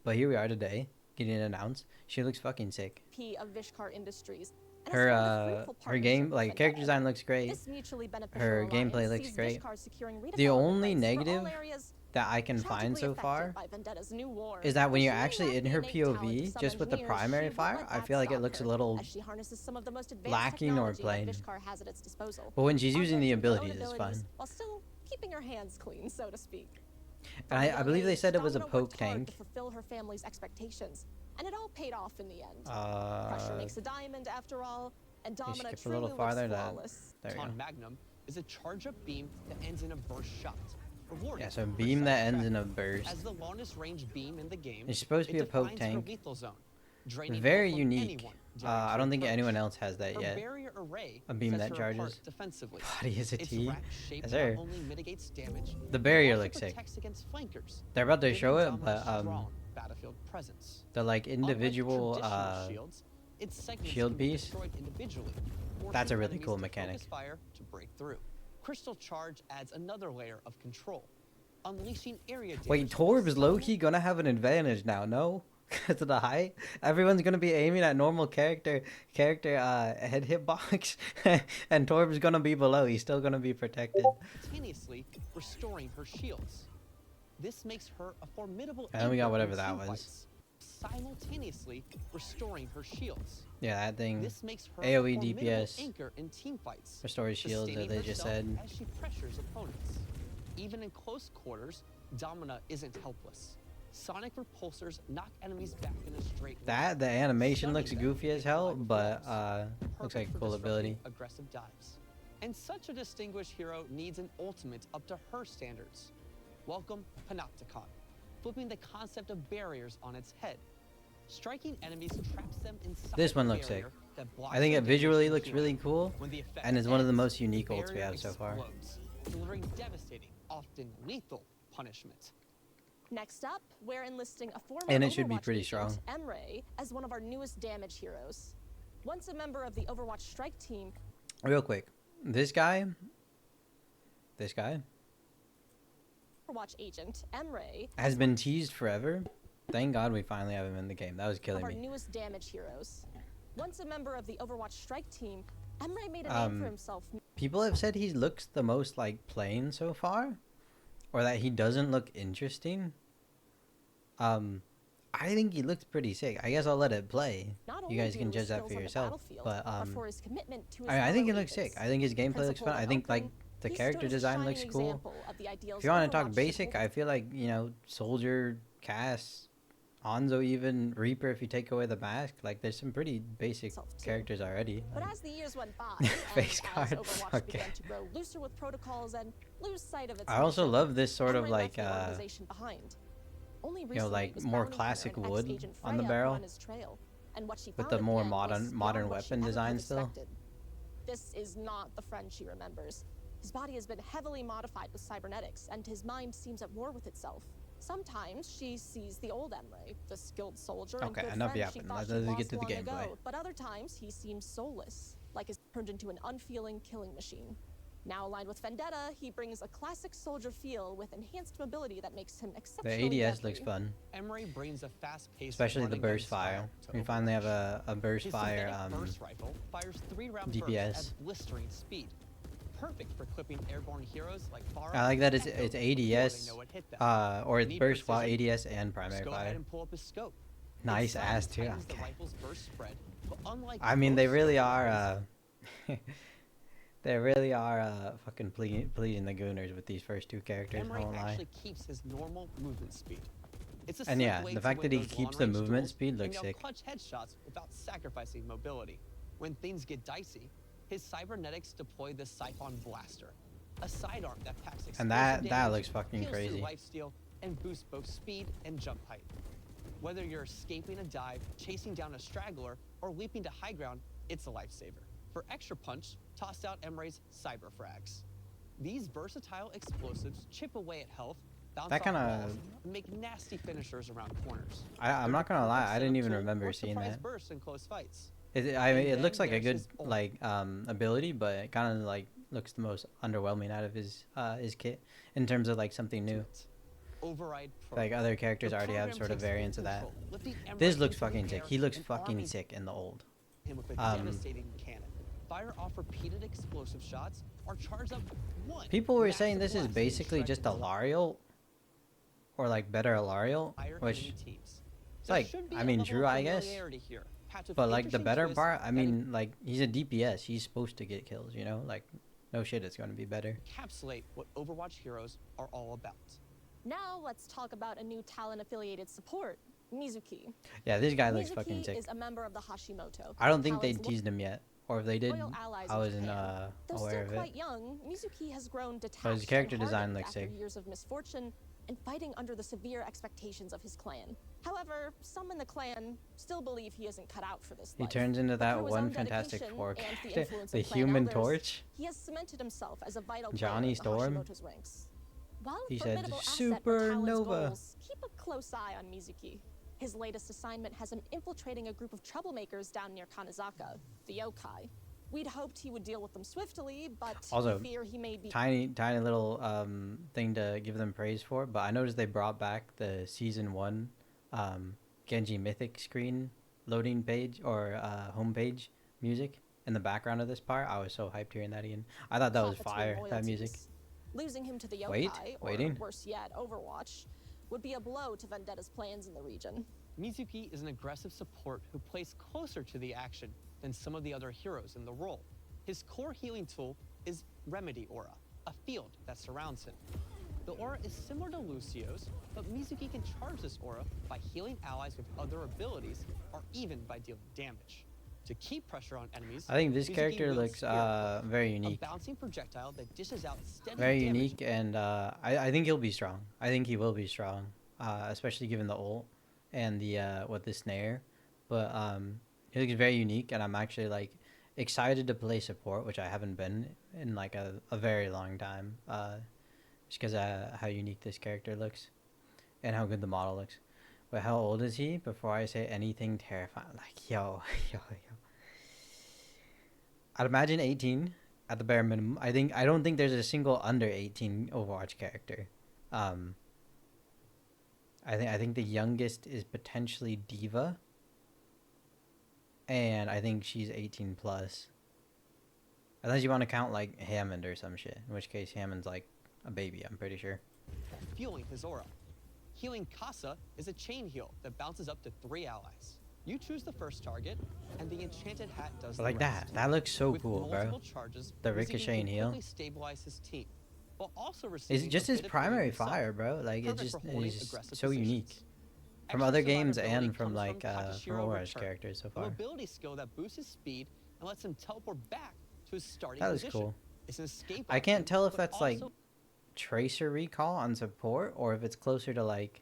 [SPEAKER 1] but here we are today, getting it announced. She looks fucking sick.
[SPEAKER 7] P of Vishkar Industries. And has formed a fruitful
[SPEAKER 1] Her
[SPEAKER 7] partnership
[SPEAKER 1] game,
[SPEAKER 7] with
[SPEAKER 1] like character
[SPEAKER 7] Vendetta.
[SPEAKER 1] design looks great.
[SPEAKER 7] This mutually beneficial
[SPEAKER 1] Her gameplay
[SPEAKER 7] alliance
[SPEAKER 1] looks
[SPEAKER 7] sees
[SPEAKER 1] great.
[SPEAKER 7] Vishkar securing
[SPEAKER 1] The
[SPEAKER 7] redevelopment
[SPEAKER 1] only
[SPEAKER 7] rights for all
[SPEAKER 1] negative
[SPEAKER 7] areas
[SPEAKER 1] that I can find
[SPEAKER 7] tragically
[SPEAKER 1] so
[SPEAKER 7] affected
[SPEAKER 1] far
[SPEAKER 7] by Vendetta's new war.
[SPEAKER 1] is that when
[SPEAKER 7] With
[SPEAKER 1] you're
[SPEAKER 7] she
[SPEAKER 1] actually in
[SPEAKER 7] lacking
[SPEAKER 1] her
[SPEAKER 7] innate talent of
[SPEAKER 1] POV,
[SPEAKER 7] some
[SPEAKER 1] just with the
[SPEAKER 7] engineers,
[SPEAKER 1] primary
[SPEAKER 7] she won't
[SPEAKER 1] fire,
[SPEAKER 7] let
[SPEAKER 1] I
[SPEAKER 7] that
[SPEAKER 1] feel like it
[SPEAKER 7] stop
[SPEAKER 1] looks a
[SPEAKER 7] her,
[SPEAKER 1] little
[SPEAKER 7] as she harnesses some of the most advanced
[SPEAKER 1] lacking or
[SPEAKER 7] technology
[SPEAKER 1] plain.
[SPEAKER 7] that Vishkar has at its disposal.
[SPEAKER 1] But when she's
[SPEAKER 7] While
[SPEAKER 1] using the
[SPEAKER 7] leveraging her own
[SPEAKER 1] abilities, it's fun.
[SPEAKER 7] while still keeping her hands clean, so to speak.
[SPEAKER 1] And I believe they said it was a
[SPEAKER 7] Domino
[SPEAKER 1] poke
[SPEAKER 7] worked hard
[SPEAKER 1] tank.
[SPEAKER 7] to fulfill her family's expectations, and it all paid off in the end. Pressure makes a diamond, after all, and Domina
[SPEAKER 1] skip a
[SPEAKER 7] truly
[SPEAKER 1] little farther,
[SPEAKER 7] looks
[SPEAKER 1] that-
[SPEAKER 7] flawless.
[SPEAKER 1] There you go.
[SPEAKER 11] Baton Magnum is a charge-up beam that ends in a burst shot. Rewarded
[SPEAKER 1] Yeah, so a
[SPEAKER 11] for
[SPEAKER 1] beam that
[SPEAKER 11] precise
[SPEAKER 1] ends in a
[SPEAKER 11] tracking.
[SPEAKER 1] burst.
[SPEAKER 11] As the longest range beam in the game,
[SPEAKER 1] It's supposed to be
[SPEAKER 11] it
[SPEAKER 1] a poke
[SPEAKER 11] defines her
[SPEAKER 1] tank.
[SPEAKER 11] lethal zone, draining
[SPEAKER 1] Very
[SPEAKER 11] health from
[SPEAKER 1] unique.
[SPEAKER 11] anyone during
[SPEAKER 1] I don't
[SPEAKER 11] true
[SPEAKER 1] think
[SPEAKER 11] approach.
[SPEAKER 1] anyone else has that
[SPEAKER 11] Her
[SPEAKER 1] yet.
[SPEAKER 11] barrier array
[SPEAKER 1] A beam
[SPEAKER 11] sets
[SPEAKER 1] that
[SPEAKER 11] her apart
[SPEAKER 1] charges.
[SPEAKER 11] defensively.
[SPEAKER 1] Body is a
[SPEAKER 11] Its
[SPEAKER 1] T.
[SPEAKER 11] rack shape
[SPEAKER 1] Yes,
[SPEAKER 11] not
[SPEAKER 1] sir.
[SPEAKER 11] only mitigates damage,
[SPEAKER 1] The
[SPEAKER 11] but
[SPEAKER 1] barrier
[SPEAKER 11] also
[SPEAKER 1] looks sick.
[SPEAKER 11] protects against flankers,
[SPEAKER 1] They're about to
[SPEAKER 11] giving
[SPEAKER 1] show it,
[SPEAKER 11] Domina
[SPEAKER 1] but
[SPEAKER 11] strong battlefield presence.
[SPEAKER 1] the like
[SPEAKER 11] Unlike
[SPEAKER 1] individual
[SPEAKER 11] traditional shields, its segments
[SPEAKER 1] shield
[SPEAKER 11] can be
[SPEAKER 1] piece.
[SPEAKER 11] destroyed individually,
[SPEAKER 1] That's a
[SPEAKER 11] forcing
[SPEAKER 1] really
[SPEAKER 11] enemies
[SPEAKER 1] cool
[SPEAKER 11] to
[SPEAKER 1] mechanic.
[SPEAKER 11] focus fire to break through. Crystal Charge adds another layer of control, unleashing area damage.
[SPEAKER 1] Wait, Torb's low-key gonna have an advantage now, no? Because of the height? Everyone's gonna be aiming at normal character head hitbox, and Torb's gonna be below. He's still gonna be protected.
[SPEAKER 11] Simultaneously restoring her shields. This makes her a formidable
[SPEAKER 1] And then we got
[SPEAKER 11] anchor
[SPEAKER 1] whatever
[SPEAKER 11] in
[SPEAKER 1] that
[SPEAKER 11] team
[SPEAKER 1] was.
[SPEAKER 11] fights, simultaneously restoring her shields.
[SPEAKER 1] Yeah, that thing.
[SPEAKER 11] This makes her
[SPEAKER 1] AoE
[SPEAKER 11] a formidable
[SPEAKER 1] DPS.
[SPEAKER 11] anchor in team fights,
[SPEAKER 1] Restores shields,
[SPEAKER 11] sustaining
[SPEAKER 1] they just
[SPEAKER 11] herself
[SPEAKER 1] said.
[SPEAKER 11] as she pressures opponents. Even in close quarters, Domina isn't helpless. Sonic repulsors knock enemies back in a straight line.
[SPEAKER 1] That the animation
[SPEAKER 11] Stunning
[SPEAKER 1] looks
[SPEAKER 11] them
[SPEAKER 1] goofy as
[SPEAKER 11] with
[SPEAKER 1] hell,
[SPEAKER 11] flying
[SPEAKER 1] but
[SPEAKER 11] falls.
[SPEAKER 1] looks
[SPEAKER 11] Perfect
[SPEAKER 1] like a
[SPEAKER 11] for
[SPEAKER 1] cool
[SPEAKER 11] disrupting
[SPEAKER 1] ability.
[SPEAKER 11] aggressive dives. And such a distinguished hero needs an ultimate up to her standards. Welcome Panopticon, flipping the concept of barriers on its head. Striking enemies traps them inside
[SPEAKER 1] This one
[SPEAKER 11] a
[SPEAKER 1] looks sick.
[SPEAKER 11] barrier that blocks
[SPEAKER 1] I think
[SPEAKER 11] their
[SPEAKER 1] it
[SPEAKER 11] damage
[SPEAKER 1] visually
[SPEAKER 11] from
[SPEAKER 1] looks
[SPEAKER 11] healing.
[SPEAKER 1] really cool,
[SPEAKER 11] When the effect
[SPEAKER 1] and is one of the
[SPEAKER 11] ends,
[SPEAKER 1] most unique
[SPEAKER 11] the
[SPEAKER 1] ults we
[SPEAKER 11] barrier
[SPEAKER 1] have so far.
[SPEAKER 11] explodes, delivering devastating, often lethal punishment.
[SPEAKER 7] Next up, we're enlisting a former
[SPEAKER 1] And it should be
[SPEAKER 7] Overwatch
[SPEAKER 1] pretty
[SPEAKER 7] agent,
[SPEAKER 1] strong.
[SPEAKER 7] Emre, as one of our newest damage heroes. Once a member of the Overwatch strike team,
[SPEAKER 1] Real quick, this guy,
[SPEAKER 7] Overwatch agent Emre,
[SPEAKER 1] has been teased forever. Thank God we finally have him in the game. That was
[SPEAKER 7] one
[SPEAKER 1] killing
[SPEAKER 7] of our
[SPEAKER 1] me.
[SPEAKER 7] newest damage heroes. Once a member of the Overwatch strike team, Emre made a name for himself.
[SPEAKER 1] People have said he looks the most like plain so far, or that he doesn't look interesting. I think he looks pretty sick. I guess I'll let it play.
[SPEAKER 7] Not
[SPEAKER 1] You
[SPEAKER 7] only
[SPEAKER 1] guys
[SPEAKER 7] due
[SPEAKER 1] can
[SPEAKER 7] to his
[SPEAKER 1] judge that
[SPEAKER 7] skills
[SPEAKER 1] for
[SPEAKER 7] on the
[SPEAKER 1] yourself.
[SPEAKER 7] battlefield,
[SPEAKER 1] But
[SPEAKER 7] for his commitment to his
[SPEAKER 1] I think he
[SPEAKER 7] fellow
[SPEAKER 1] looks sick.
[SPEAKER 7] agents.
[SPEAKER 1] I think his gameplay looks fun.
[SPEAKER 7] Principled
[SPEAKER 1] I
[SPEAKER 7] and
[SPEAKER 1] think like
[SPEAKER 7] open,
[SPEAKER 1] the
[SPEAKER 7] he
[SPEAKER 1] character
[SPEAKER 7] stood as a
[SPEAKER 1] design
[SPEAKER 7] shining
[SPEAKER 1] looks cool.
[SPEAKER 7] example of the ideals
[SPEAKER 1] If you want to
[SPEAKER 7] Overwatch
[SPEAKER 1] talk
[SPEAKER 7] should
[SPEAKER 1] basic,
[SPEAKER 7] hold.
[SPEAKER 1] I feel like, you know, Soldier, Cass, Hanzo, even Reaper, if you take away the mask, like there's some pretty basic characters already.
[SPEAKER 7] But
[SPEAKER 1] Like,
[SPEAKER 7] as the years went by, and
[SPEAKER 1] Face
[SPEAKER 7] as
[SPEAKER 1] card,
[SPEAKER 7] Overwatch
[SPEAKER 1] okay.
[SPEAKER 7] began to grow looser with protocols and lose sight of its
[SPEAKER 1] I also
[SPEAKER 7] mission,
[SPEAKER 1] love this sort of
[SPEAKER 7] Emre
[SPEAKER 1] like,
[SPEAKER 7] left the organization behind. Only
[SPEAKER 1] you know,
[SPEAKER 7] recently
[SPEAKER 1] like
[SPEAKER 7] was
[SPEAKER 1] more
[SPEAKER 7] bounty
[SPEAKER 1] classic
[SPEAKER 7] hunter and
[SPEAKER 1] wood
[SPEAKER 7] ex-agent
[SPEAKER 1] on the
[SPEAKER 7] Freya put
[SPEAKER 1] barrel,
[SPEAKER 7] on his trail, and what she
[SPEAKER 1] with
[SPEAKER 7] found
[SPEAKER 1] the
[SPEAKER 7] at
[SPEAKER 1] more
[SPEAKER 7] end was
[SPEAKER 1] modern
[SPEAKER 7] beyond what she
[SPEAKER 1] weapon
[SPEAKER 7] ever
[SPEAKER 1] design
[SPEAKER 7] could've
[SPEAKER 1] still.
[SPEAKER 7] expected. This is not the friend she remembers. His body has been heavily modified with cybernetics, and his mind seems at war with itself. Sometimes she sees the old Emre, the skilled soldier and
[SPEAKER 1] Okay,
[SPEAKER 7] good
[SPEAKER 1] enough
[SPEAKER 7] friend
[SPEAKER 1] yapping.
[SPEAKER 7] she thought
[SPEAKER 1] Let's
[SPEAKER 7] she'd
[SPEAKER 1] get
[SPEAKER 7] lost
[SPEAKER 1] to the
[SPEAKER 7] long
[SPEAKER 1] gameplay.
[SPEAKER 7] ago. But other times he seems soulless, like he's turned into an unfeeling killing machine. Now aligned with Vendetta, he brings a classic soldier feel with enhanced mobility that makes him
[SPEAKER 1] The
[SPEAKER 7] exceptionally
[SPEAKER 1] ADS
[SPEAKER 7] deadly.
[SPEAKER 1] looks fun,
[SPEAKER 11] Emre brings a fast-paced
[SPEAKER 1] especially the
[SPEAKER 11] run-and-gun
[SPEAKER 1] burst fire.
[SPEAKER 11] style to
[SPEAKER 1] We finally have
[SPEAKER 11] Overwatch.
[SPEAKER 1] a burst
[SPEAKER 11] His
[SPEAKER 1] fire
[SPEAKER 11] synthetic burst rifle fires 3-round bursts
[SPEAKER 1] DPS.
[SPEAKER 11] at blistering speed, perfect for clipping airborne heroes like Pharah.
[SPEAKER 1] I like that
[SPEAKER 11] and
[SPEAKER 1] it's
[SPEAKER 11] Echo before
[SPEAKER 1] ADS,
[SPEAKER 11] they know what hit them.
[SPEAKER 1] or it's
[SPEAKER 11] Need
[SPEAKER 1] burst while
[SPEAKER 11] precision?
[SPEAKER 1] ADS and primary
[SPEAKER 11] Just go ahead
[SPEAKER 1] fire.
[SPEAKER 11] and pull up his scope.
[SPEAKER 1] Nice
[SPEAKER 11] Its
[SPEAKER 1] ass
[SPEAKER 11] size
[SPEAKER 1] too.
[SPEAKER 11] tightens the
[SPEAKER 1] Okay.
[SPEAKER 11] rifle's burst spread, but unlike
[SPEAKER 1] I mean, they
[SPEAKER 11] most
[SPEAKER 1] really
[SPEAKER 11] rifles,
[SPEAKER 1] are. They really are fucking pleasing the Gooners with these first two characters. I
[SPEAKER 11] Emre
[SPEAKER 1] won't lie.
[SPEAKER 11] actually keeps his normal movement speed. It's a
[SPEAKER 1] And
[SPEAKER 11] sick
[SPEAKER 1] yeah,
[SPEAKER 11] way
[SPEAKER 1] the
[SPEAKER 11] to
[SPEAKER 1] fact
[SPEAKER 11] win
[SPEAKER 1] that he
[SPEAKER 11] those
[SPEAKER 1] keeps the
[SPEAKER 11] long-range
[SPEAKER 1] movement
[SPEAKER 11] duels
[SPEAKER 1] speed
[SPEAKER 11] and
[SPEAKER 1] looks
[SPEAKER 11] nail
[SPEAKER 1] sick.
[SPEAKER 11] clutch headshots without sacrificing mobility. When things get dicey, his cybernetics deploy the Siphon Blaster, a sidearm that packs explosive
[SPEAKER 1] And that
[SPEAKER 11] damage,
[SPEAKER 1] looks fucking
[SPEAKER 11] heals through
[SPEAKER 1] crazy.
[SPEAKER 11] lifesteal, and boosts both speed and jump height. Whether you're escaping a dive, chasing down a straggler, or leaping to high ground, it's a lifesaver. For extra punch, toss out Emre's Cyber Frags. These versatile explosives chip away at health, bounce
[SPEAKER 1] That
[SPEAKER 11] off
[SPEAKER 1] kinda-
[SPEAKER 11] walls, and make nasty finishers around corners.
[SPEAKER 1] I'm not gonna lie, I didn't even remember seeing
[SPEAKER 11] Surprise
[SPEAKER 1] that.
[SPEAKER 11] bursts in close fights.
[SPEAKER 1] I mean,
[SPEAKER 11] And
[SPEAKER 1] it
[SPEAKER 11] then
[SPEAKER 1] looks like a
[SPEAKER 11] there's
[SPEAKER 1] good
[SPEAKER 11] his ult.
[SPEAKER 1] like ability, but it kind of like looks the most underwhelming out of his kit in terms of like something new.
[SPEAKER 11] Override
[SPEAKER 1] Like other characters
[SPEAKER 11] The
[SPEAKER 1] already have
[SPEAKER 11] program
[SPEAKER 1] sort of
[SPEAKER 11] takes full
[SPEAKER 1] variants of that.
[SPEAKER 11] control, lifting Emre
[SPEAKER 1] This looks
[SPEAKER 11] into the
[SPEAKER 1] fucking sick.
[SPEAKER 11] air
[SPEAKER 1] He looks
[SPEAKER 11] and
[SPEAKER 1] fucking
[SPEAKER 11] arming
[SPEAKER 1] sick in the old.
[SPEAKER 11] him with a
[SPEAKER 1] Um,
[SPEAKER 11] devastating cannon. Fire off repeated explosive shots or charge up one.
[SPEAKER 1] People were saying
[SPEAKER 11] massive
[SPEAKER 1] this is
[SPEAKER 11] blast
[SPEAKER 1] basically
[SPEAKER 11] to
[SPEAKER 1] just
[SPEAKER 11] strike
[SPEAKER 1] Alarial, or like better Alarial,
[SPEAKER 11] entire
[SPEAKER 1] which
[SPEAKER 11] enemy teams.
[SPEAKER 1] it's
[SPEAKER 11] There
[SPEAKER 1] like,
[SPEAKER 11] should be
[SPEAKER 1] I
[SPEAKER 11] a
[SPEAKER 1] mean,
[SPEAKER 11] level
[SPEAKER 1] true,
[SPEAKER 11] of
[SPEAKER 1] I guess.
[SPEAKER 11] familiarity here, patched with
[SPEAKER 1] But like the
[SPEAKER 11] interesting
[SPEAKER 1] better
[SPEAKER 11] twists
[SPEAKER 1] part, I
[SPEAKER 11] that
[SPEAKER 1] mean, like he's a DPS. He's supposed to get kills, you know? Like, no shit, it's gonna be better.
[SPEAKER 11] encapsulate what Overwatch heroes are all about.
[SPEAKER 7] Now let's talk about a new talent-affiliated support, Mizuki.
[SPEAKER 1] Yeah, this guy looks
[SPEAKER 7] Mizuki
[SPEAKER 1] fucking sick.
[SPEAKER 7] is a member of the Hashimoto.
[SPEAKER 1] I don't think they
[SPEAKER 7] Talon's
[SPEAKER 1] teased him yet, or if they did,
[SPEAKER 7] loyal allies
[SPEAKER 1] I
[SPEAKER 7] in
[SPEAKER 1] wasn't
[SPEAKER 7] Japan. Though
[SPEAKER 1] aware
[SPEAKER 7] still
[SPEAKER 1] of it.
[SPEAKER 7] quite young, Mizuki has grown detached
[SPEAKER 1] But his character
[SPEAKER 7] and
[SPEAKER 1] design
[SPEAKER 7] hardened
[SPEAKER 1] looks
[SPEAKER 7] after
[SPEAKER 1] sick.
[SPEAKER 7] years of misfortune and fighting under the severe expectations of his clan. However, some in the clan still believe he isn't cut out for this
[SPEAKER 1] He
[SPEAKER 7] life.
[SPEAKER 1] turns into
[SPEAKER 7] But
[SPEAKER 1] that
[SPEAKER 7] through his
[SPEAKER 1] one
[SPEAKER 7] own
[SPEAKER 1] Fantastic
[SPEAKER 7] dedication
[SPEAKER 1] Four
[SPEAKER 7] and the
[SPEAKER 1] character,
[SPEAKER 7] influence
[SPEAKER 1] the
[SPEAKER 7] of clan
[SPEAKER 1] Human
[SPEAKER 7] elders,
[SPEAKER 1] Torch.
[SPEAKER 7] He has cemented himself as a vital
[SPEAKER 1] Johnny
[SPEAKER 7] player in
[SPEAKER 1] Storm.
[SPEAKER 7] the Hashimoto's ranks. While a
[SPEAKER 1] He said,
[SPEAKER 7] formidable asset for Talon's
[SPEAKER 1] "Supernova."
[SPEAKER 7] goals, keep a close eye on Mizuki. His latest assignment has him infiltrating a group of troublemakers down near Kanezaka, the yokai. We'd hoped he would deal with them swiftly, but
[SPEAKER 1] Also,
[SPEAKER 7] we fear he may be
[SPEAKER 1] tiny little thing to give them praise for. But I noticed they brought back the season 1 Genji Mythic screen loading page or homepage music in the background of this part. I was so hyped hearing that again. I thought that was
[SPEAKER 7] caught
[SPEAKER 1] fire.
[SPEAKER 7] between
[SPEAKER 1] That music.
[SPEAKER 7] loyalties. Losing him to the
[SPEAKER 1] Wait,
[SPEAKER 7] yokai,
[SPEAKER 1] waiting.
[SPEAKER 7] or worse yet, Overwatch, would be a blow to Vendetta's plans in the region.
[SPEAKER 11] Mizuki is an aggressive support who plays closer to the action than some of the other heroes in the role. His core healing tool is Remedy Aura, a field that surrounds him. The aura is similar to Lucio's, but Mizuki can charge this aura by healing allies with other abilities, or even by dealing damage. To keep pressure on enemies,
[SPEAKER 1] I think this
[SPEAKER 11] Mizuki
[SPEAKER 1] character
[SPEAKER 11] wields
[SPEAKER 1] looks
[SPEAKER 11] Spirit Claw,
[SPEAKER 1] very
[SPEAKER 11] a
[SPEAKER 1] unique.
[SPEAKER 11] bouncing projectile that dishes out steady
[SPEAKER 1] Very
[SPEAKER 11] damage.
[SPEAKER 1] unique, and I think he'll be strong. I think he will be strong, especially given the ult and the with the snare. But he looks very unique, and I'm actually like excited to play support, which I haven't been in like a very long time. Just because how unique this character looks, and how good the model looks. But how old is he? Before I say anything terrifying, like yo. I'd imagine 18 at the bare minimum. I don't think there's a single under 18 Overwatch character. I think the youngest is potentially Diva, and I think she's 18 plus. Unless you want to count like Hammond or some shit, in which case Hammond's like a baby, I'm pretty sure.
[SPEAKER 11] Fueling his aura. Healing Casa is a chain heal that bounces up to 3 allies. You choose the first target, and the enchanted hat does
[SPEAKER 1] But like
[SPEAKER 11] the rest.
[SPEAKER 1] that looks so
[SPEAKER 11] With
[SPEAKER 1] cool, bro.
[SPEAKER 11] multiple charges,
[SPEAKER 1] The
[SPEAKER 11] Mizuki
[SPEAKER 1] ricochet and
[SPEAKER 11] can
[SPEAKER 1] heal.
[SPEAKER 11] quickly stabilize his team, while also
[SPEAKER 1] It's
[SPEAKER 11] receiving
[SPEAKER 1] just
[SPEAKER 11] a
[SPEAKER 1] his
[SPEAKER 11] bit of healing
[SPEAKER 1] primary
[SPEAKER 11] himself,
[SPEAKER 1] fire, bro. Like it
[SPEAKER 11] perfect
[SPEAKER 1] just
[SPEAKER 11] for holding
[SPEAKER 1] is
[SPEAKER 11] aggressive
[SPEAKER 1] so unique
[SPEAKER 11] positions.
[SPEAKER 1] from
[SPEAKER 11] Extra
[SPEAKER 1] other games
[SPEAKER 11] survivability
[SPEAKER 1] and from
[SPEAKER 11] comes
[SPEAKER 1] like from
[SPEAKER 11] Takashiro
[SPEAKER 1] Overwatch
[SPEAKER 11] Return,
[SPEAKER 1] characters so
[SPEAKER 11] an
[SPEAKER 1] far.
[SPEAKER 11] ability skill that boosts his speed and lets him teleport back to his starting
[SPEAKER 1] That was
[SPEAKER 11] position.
[SPEAKER 1] cool.
[SPEAKER 11] It's an escape
[SPEAKER 1] I can't
[SPEAKER 11] option,
[SPEAKER 1] tell if
[SPEAKER 11] but
[SPEAKER 1] that's like
[SPEAKER 11] also
[SPEAKER 1] Tracer recall on support or if it's closer to like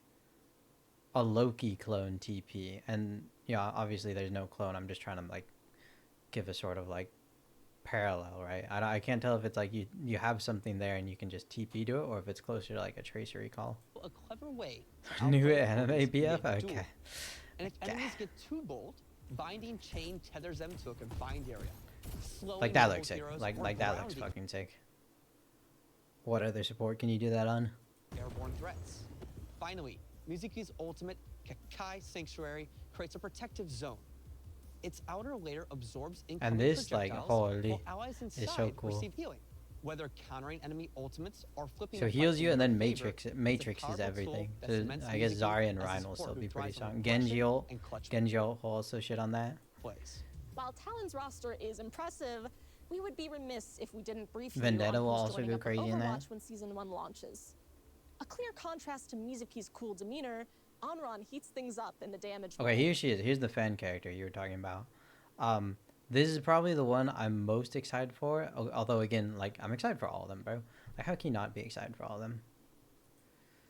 [SPEAKER 1] a Loki clone TP. And yeah, obviously there's no clone. I'm just trying to like give a sort of like parallel, right? I can't tell if it's like you have something there and you can just TP to it, or if it's closer to like a Tracer recall.
[SPEAKER 11] a clever way to
[SPEAKER 1] New
[SPEAKER 11] outplay
[SPEAKER 1] anime
[SPEAKER 11] opponents
[SPEAKER 1] BF?
[SPEAKER 11] mid-duel.
[SPEAKER 1] Okay.
[SPEAKER 11] And if enemies get too bold, Binding Chain tethers them to a confined area. Slowing
[SPEAKER 1] Like that
[SPEAKER 11] local
[SPEAKER 1] looks sick.
[SPEAKER 11] heroes
[SPEAKER 1] Like
[SPEAKER 11] or
[SPEAKER 1] that looks
[SPEAKER 11] grounding
[SPEAKER 1] fucking sick. What other support can you do that on?
[SPEAKER 11] airborne threats. Finally, Mizuki's ultimate, Kakai Sanctuary, creates a protective zone. Its outer layer absorbs incoming
[SPEAKER 1] this, like,
[SPEAKER 11] projectiles,
[SPEAKER 1] holy,
[SPEAKER 11] while allies inside
[SPEAKER 1] so cool.
[SPEAKER 11] receive healing. Whether countering enemy ultimates or flipping
[SPEAKER 1] So
[SPEAKER 11] a
[SPEAKER 1] it heals
[SPEAKER 11] fight
[SPEAKER 1] you
[SPEAKER 11] in
[SPEAKER 1] and
[SPEAKER 11] your
[SPEAKER 1] then
[SPEAKER 11] favor,
[SPEAKER 1] matrixes
[SPEAKER 11] it's a powerful
[SPEAKER 1] everything.
[SPEAKER 11] tool that
[SPEAKER 1] So
[SPEAKER 11] cements
[SPEAKER 1] I guess
[SPEAKER 11] Mizuki
[SPEAKER 1] Zarya and
[SPEAKER 11] as a
[SPEAKER 1] Ryan will
[SPEAKER 11] support
[SPEAKER 1] still
[SPEAKER 11] who
[SPEAKER 1] be pretty
[SPEAKER 11] thrives on
[SPEAKER 1] strong.
[SPEAKER 11] aggression
[SPEAKER 1] Genji ult
[SPEAKER 11] and clutch
[SPEAKER 1] will also shit on that.
[SPEAKER 11] plays.
[SPEAKER 7] While Talon's roster is impressive, we would be remiss if we didn't brief
[SPEAKER 1] Vendetta
[SPEAKER 7] you on
[SPEAKER 1] will
[SPEAKER 7] who's
[SPEAKER 1] also
[SPEAKER 7] joining
[SPEAKER 1] go
[SPEAKER 7] up for
[SPEAKER 1] crazy in that.
[SPEAKER 7] Overwatch when Season 1 launches. A clear contrast to Mizuki's cool demeanor, Anran heats things up in the damage
[SPEAKER 1] Okay,
[SPEAKER 7] role.
[SPEAKER 1] here she is. Here's the fan character you were talking about. This is probably the one I'm most excited for. Although again, like I'm excited for all of them, bro. Like how can you not be excited for all of them?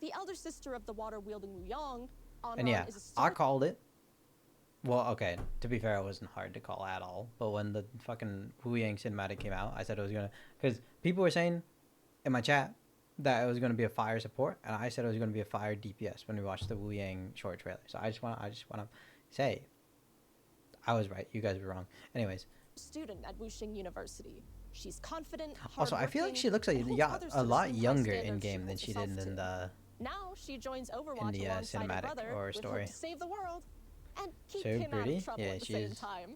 [SPEAKER 7] The elder sister of the water-wielding Wu Yang, Anran
[SPEAKER 1] And yeah,
[SPEAKER 7] is a
[SPEAKER 1] I
[SPEAKER 7] stoic
[SPEAKER 1] called it. Well, okay, to be fair, it wasn't hard to call at all. But when the fucking Wu Yang cinematic came out, I said it was gonna, because people were saying in my chat that it was gonna be a fire support, and I said it was gonna be a fire DPS when we watched the Wu Yang short trailer. So I just wanna say, I was right. You guys were wrong. Anyways,
[SPEAKER 7] student at Wuxing University. She's confident,
[SPEAKER 1] also I feel like she looks like a lot younger in game than she did in the
[SPEAKER 7] Now she joins Overwatch
[SPEAKER 1] the
[SPEAKER 7] alongside her
[SPEAKER 1] cinematic
[SPEAKER 7] brother
[SPEAKER 1] or
[SPEAKER 7] with hope
[SPEAKER 1] story.
[SPEAKER 7] to save the world and keep
[SPEAKER 1] So
[SPEAKER 7] him out
[SPEAKER 1] pretty?
[SPEAKER 7] of trouble
[SPEAKER 1] Yeah,
[SPEAKER 7] at the
[SPEAKER 1] she
[SPEAKER 7] same
[SPEAKER 1] is.
[SPEAKER 7] time.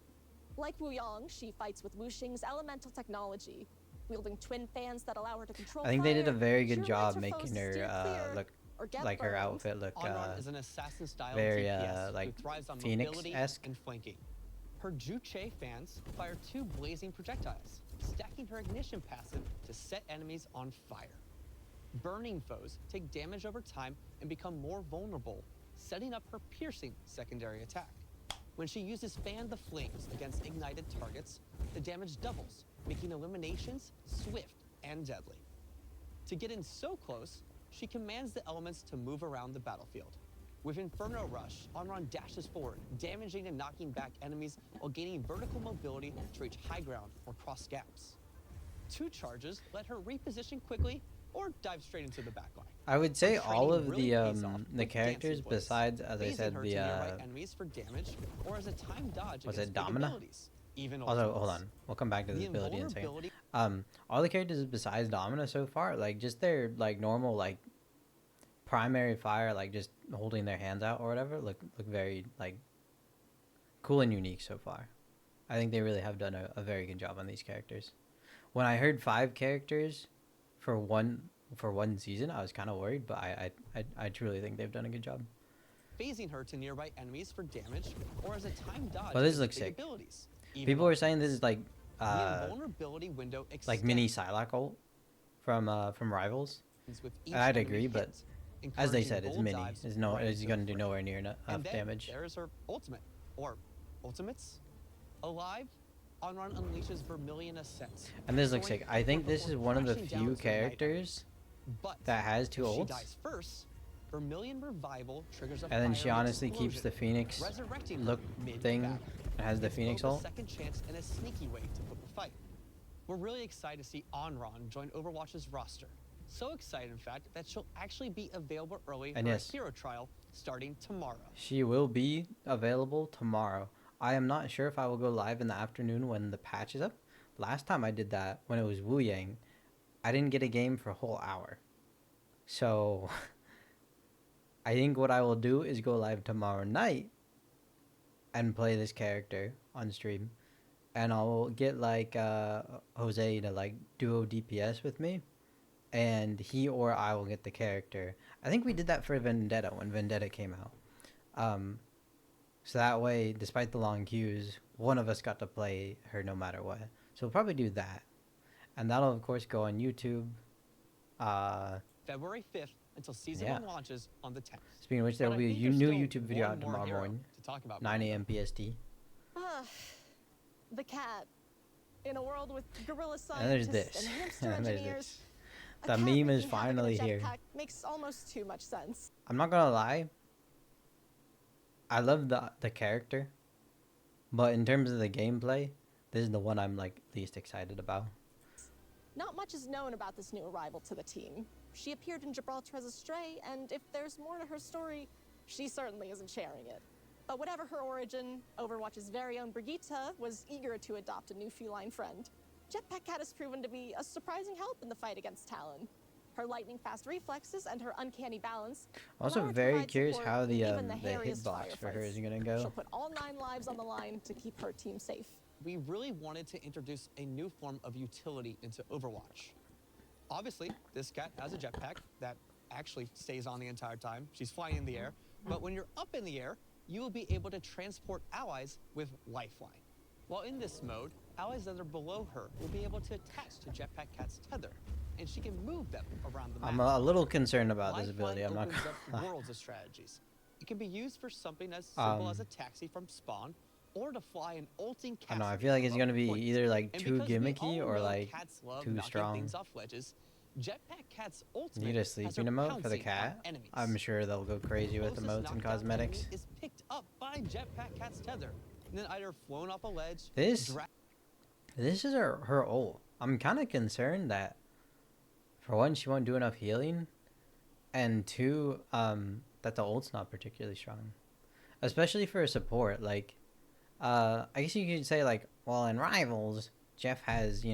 [SPEAKER 7] Like Wu Yang, she fights with Wuxing's elemental technology, wielding twin fans that allow her to control
[SPEAKER 1] I think they did a
[SPEAKER 7] fire.
[SPEAKER 1] very
[SPEAKER 7] She
[SPEAKER 1] good
[SPEAKER 7] reminds
[SPEAKER 1] job making
[SPEAKER 7] foes to
[SPEAKER 1] her
[SPEAKER 7] steer clear
[SPEAKER 1] look
[SPEAKER 7] or get
[SPEAKER 1] like her
[SPEAKER 7] burned.
[SPEAKER 1] outfit look
[SPEAKER 11] Anran is an assassin-style
[SPEAKER 1] very
[SPEAKER 11] DPS who
[SPEAKER 1] like
[SPEAKER 11] thrives on
[SPEAKER 1] Phoenix-esque.
[SPEAKER 11] mobility and flanking. Her Juche fans fire 2 blazing projectiles, stacking her ignition passive to set enemies on fire. Burning foes take damage over time and become more vulnerable, setting up her piercing secondary attack. When she uses Fan the Flames against ignited targets, the damage doubles, making eliminations swift and deadly. To get in so close, she commands the elements to move around the battlefield. With Inferno Rush, Anran dashes forward, damaging and knocking back enemies while gaining vertical mobility to reach high ground or cross gaps. 2 charges let her reposition quickly or dive straight into the backline.
[SPEAKER 1] I would say
[SPEAKER 11] Her
[SPEAKER 1] all
[SPEAKER 11] training
[SPEAKER 1] of
[SPEAKER 11] really pays off
[SPEAKER 1] the
[SPEAKER 11] with
[SPEAKER 1] characters
[SPEAKER 11] dancing plays,
[SPEAKER 1] besides, as I
[SPEAKER 11] phasing
[SPEAKER 1] said,
[SPEAKER 11] her
[SPEAKER 1] the
[SPEAKER 11] to nearby enemies for damage or as a time dodge
[SPEAKER 1] was
[SPEAKER 11] against
[SPEAKER 1] it
[SPEAKER 11] big
[SPEAKER 1] Domina?
[SPEAKER 11] abilities, even
[SPEAKER 1] Also, hold
[SPEAKER 11] ultimates.
[SPEAKER 1] on, we'll come back to this
[SPEAKER 11] The
[SPEAKER 1] ability in a second.
[SPEAKER 11] invulnerability-
[SPEAKER 1] All the characters besides Domina so far, like just their like normal like primary fire, like just holding their hands out or whatever, look very like cool and unique so far. I think they really have done a very good job on these characters. When I heard 5 characters for one season, I was kind of worried, but I truly think they've done a good job.
[SPEAKER 11] phasing her to nearby enemies for damage or as a time dodge.
[SPEAKER 1] Well, this
[SPEAKER 11] against
[SPEAKER 1] looks
[SPEAKER 11] big
[SPEAKER 1] sick.
[SPEAKER 11] abilities, even
[SPEAKER 1] People were
[SPEAKER 11] ultimates.
[SPEAKER 1] saying this is like
[SPEAKER 11] The invulnerability window
[SPEAKER 1] like mini
[SPEAKER 11] extends
[SPEAKER 1] Psylocke ult from Rivals.
[SPEAKER 11] happens with each
[SPEAKER 1] I'd
[SPEAKER 11] enemy
[SPEAKER 1] agree, but
[SPEAKER 11] hit,
[SPEAKER 1] as they
[SPEAKER 11] encouraging
[SPEAKER 1] said, it's
[SPEAKER 11] bold
[SPEAKER 1] mini.
[SPEAKER 11] dives
[SPEAKER 1] It's
[SPEAKER 11] right
[SPEAKER 1] it's
[SPEAKER 11] into
[SPEAKER 1] going to
[SPEAKER 11] the
[SPEAKER 1] do
[SPEAKER 11] fray.
[SPEAKER 1] nowhere near enough
[SPEAKER 11] And then
[SPEAKER 1] damage.
[SPEAKER 11] there's her ultimate, or ultimates. Alive, Onron unleashes Vermilion Ascent.
[SPEAKER 1] And this looks
[SPEAKER 11] soaring
[SPEAKER 1] sick. I think
[SPEAKER 11] upward
[SPEAKER 1] this
[SPEAKER 11] before
[SPEAKER 1] is one of the
[SPEAKER 11] crashing down
[SPEAKER 1] few
[SPEAKER 11] to ignite
[SPEAKER 1] characters
[SPEAKER 11] But
[SPEAKER 1] that has two
[SPEAKER 11] if she
[SPEAKER 1] ults.
[SPEAKER 11] dies first, Vermilion Revival triggers a
[SPEAKER 1] And then she
[SPEAKER 11] fiery
[SPEAKER 1] honestly keeps the
[SPEAKER 11] explosion,
[SPEAKER 1] Phoenix
[SPEAKER 11] resurrecting her
[SPEAKER 1] look thing
[SPEAKER 11] mid-battle.
[SPEAKER 1] and has the
[SPEAKER 11] It's
[SPEAKER 1] Phoenix
[SPEAKER 11] both a
[SPEAKER 1] ult.
[SPEAKER 11] second chance and a sneaky way to flip a fight. We're really excited to see Onron join Overwatch's roster. So excited, in fact, that she'll actually be available early
[SPEAKER 1] And
[SPEAKER 11] for
[SPEAKER 1] yes,
[SPEAKER 11] a hero trial starting tomorrow.
[SPEAKER 1] she will be available tomorrow. I am not sure if I will go live in the afternoon when the patch is up. Last time I did that, when it was Wu Yang, I didn't get a game for a whole hour. So I think what I will do is go live tomorrow night and play this character on stream. And I'll get like Jose to like duo DPS with me. And he or I will get the character. I think we did that for Vendetta when Vendetta came out. So that way, despite the long queues, one of us got to play her no matter what. So we'll probably do that. And that'll, of course, go on YouTube.
[SPEAKER 11] February 5th until Season 1 launches on the 10th.
[SPEAKER 1] Speaking of which, there will
[SPEAKER 11] But
[SPEAKER 1] be
[SPEAKER 11] I
[SPEAKER 1] a
[SPEAKER 11] think there's
[SPEAKER 1] new
[SPEAKER 11] still
[SPEAKER 1] YouTube video
[SPEAKER 11] one
[SPEAKER 1] out
[SPEAKER 11] more
[SPEAKER 1] tomorrow
[SPEAKER 11] hero
[SPEAKER 1] morning,
[SPEAKER 11] to talk about,
[SPEAKER 1] 9 a.m. PST.
[SPEAKER 7] The cat. In a world with gorilla
[SPEAKER 1] And there's
[SPEAKER 7] scientists
[SPEAKER 1] this.
[SPEAKER 7] and hamster
[SPEAKER 1] And there's
[SPEAKER 7] engineers,
[SPEAKER 1] this.
[SPEAKER 7] a
[SPEAKER 1] The
[SPEAKER 7] cat
[SPEAKER 1] meme is
[SPEAKER 7] wreaking havoc in a
[SPEAKER 1] finally here.
[SPEAKER 7] jetpack makes almost too much sense.
[SPEAKER 1] I'm not gonna lie. I love the character, but in terms of the gameplay, this is the one I'm like least excited about.
[SPEAKER 7] Not much is known about this new arrival to the team. She appeared in Gibraltar as a stray, and if there's more to her story, she certainly isn't sharing it. But whatever her origin, Overwatch's very own Brigitte was eager to adopt a new feline friend. Jetpack Cat has proven to be a surprising help in the fight against Talon. Her lightning-fast reflexes and her uncanny balance.
[SPEAKER 1] I'm also
[SPEAKER 7] allow her to
[SPEAKER 1] very
[SPEAKER 7] provide
[SPEAKER 1] curious
[SPEAKER 7] support
[SPEAKER 1] how
[SPEAKER 7] in
[SPEAKER 1] the
[SPEAKER 7] even
[SPEAKER 1] hitbox
[SPEAKER 7] hairiest
[SPEAKER 1] for her
[SPEAKER 7] firefights.
[SPEAKER 1] is gonna go.
[SPEAKER 7] She'll put all 9 lives on the line to keep her team safe.
[SPEAKER 11] We really wanted to introduce a new form of utility into Overwatch. Obviously, this cat has a jetpack that actually stays on the entire time. She's flying in the air. But when you're up in the air, you will be able to transport allies with Lifeline. While in this mode, allies that are below her will be able to attach to Jetpack Cat's tether, and she can move them around the map.
[SPEAKER 1] I'm a little concerned about this
[SPEAKER 11] Lifeline
[SPEAKER 1] ability. I'm not
[SPEAKER 11] opens
[SPEAKER 1] gonna
[SPEAKER 11] up
[SPEAKER 1] lie.
[SPEAKER 11] worlds of strategies. It can be used for something as simple as a taxi from spawn, or to fly an ulting
[SPEAKER 1] I don't know. I
[SPEAKER 11] castle
[SPEAKER 1] feel like it's
[SPEAKER 11] from
[SPEAKER 1] gonna
[SPEAKER 11] a
[SPEAKER 1] be
[SPEAKER 11] point.
[SPEAKER 1] either like
[SPEAKER 11] And
[SPEAKER 1] too
[SPEAKER 11] because we
[SPEAKER 1] gimmicky
[SPEAKER 11] all
[SPEAKER 1] or
[SPEAKER 11] know
[SPEAKER 1] like
[SPEAKER 11] cats love
[SPEAKER 1] too
[SPEAKER 11] knocking
[SPEAKER 1] strong.
[SPEAKER 11] things off ledges, Jetpack Cat's
[SPEAKER 1] You
[SPEAKER 11] ultimate
[SPEAKER 1] need a
[SPEAKER 11] has
[SPEAKER 1] sleeping
[SPEAKER 11] her
[SPEAKER 1] emote for the
[SPEAKER 11] pouncing on
[SPEAKER 1] cat.
[SPEAKER 11] enemies.
[SPEAKER 1] I'm sure they'll go crazy with
[SPEAKER 11] Closest
[SPEAKER 1] emotes and
[SPEAKER 11] knockdown
[SPEAKER 1] cosmetics.
[SPEAKER 11] enemy is picked up by Jetpack Cat's tether, and then either flown off a ledge.
[SPEAKER 1] This is her ult. I'm kind of concerned that, for one, she won't do enough healing, and two, that the ult's not particularly strong, especially for a support. Like, I guess you could say like, well, in Rivals, Jeff has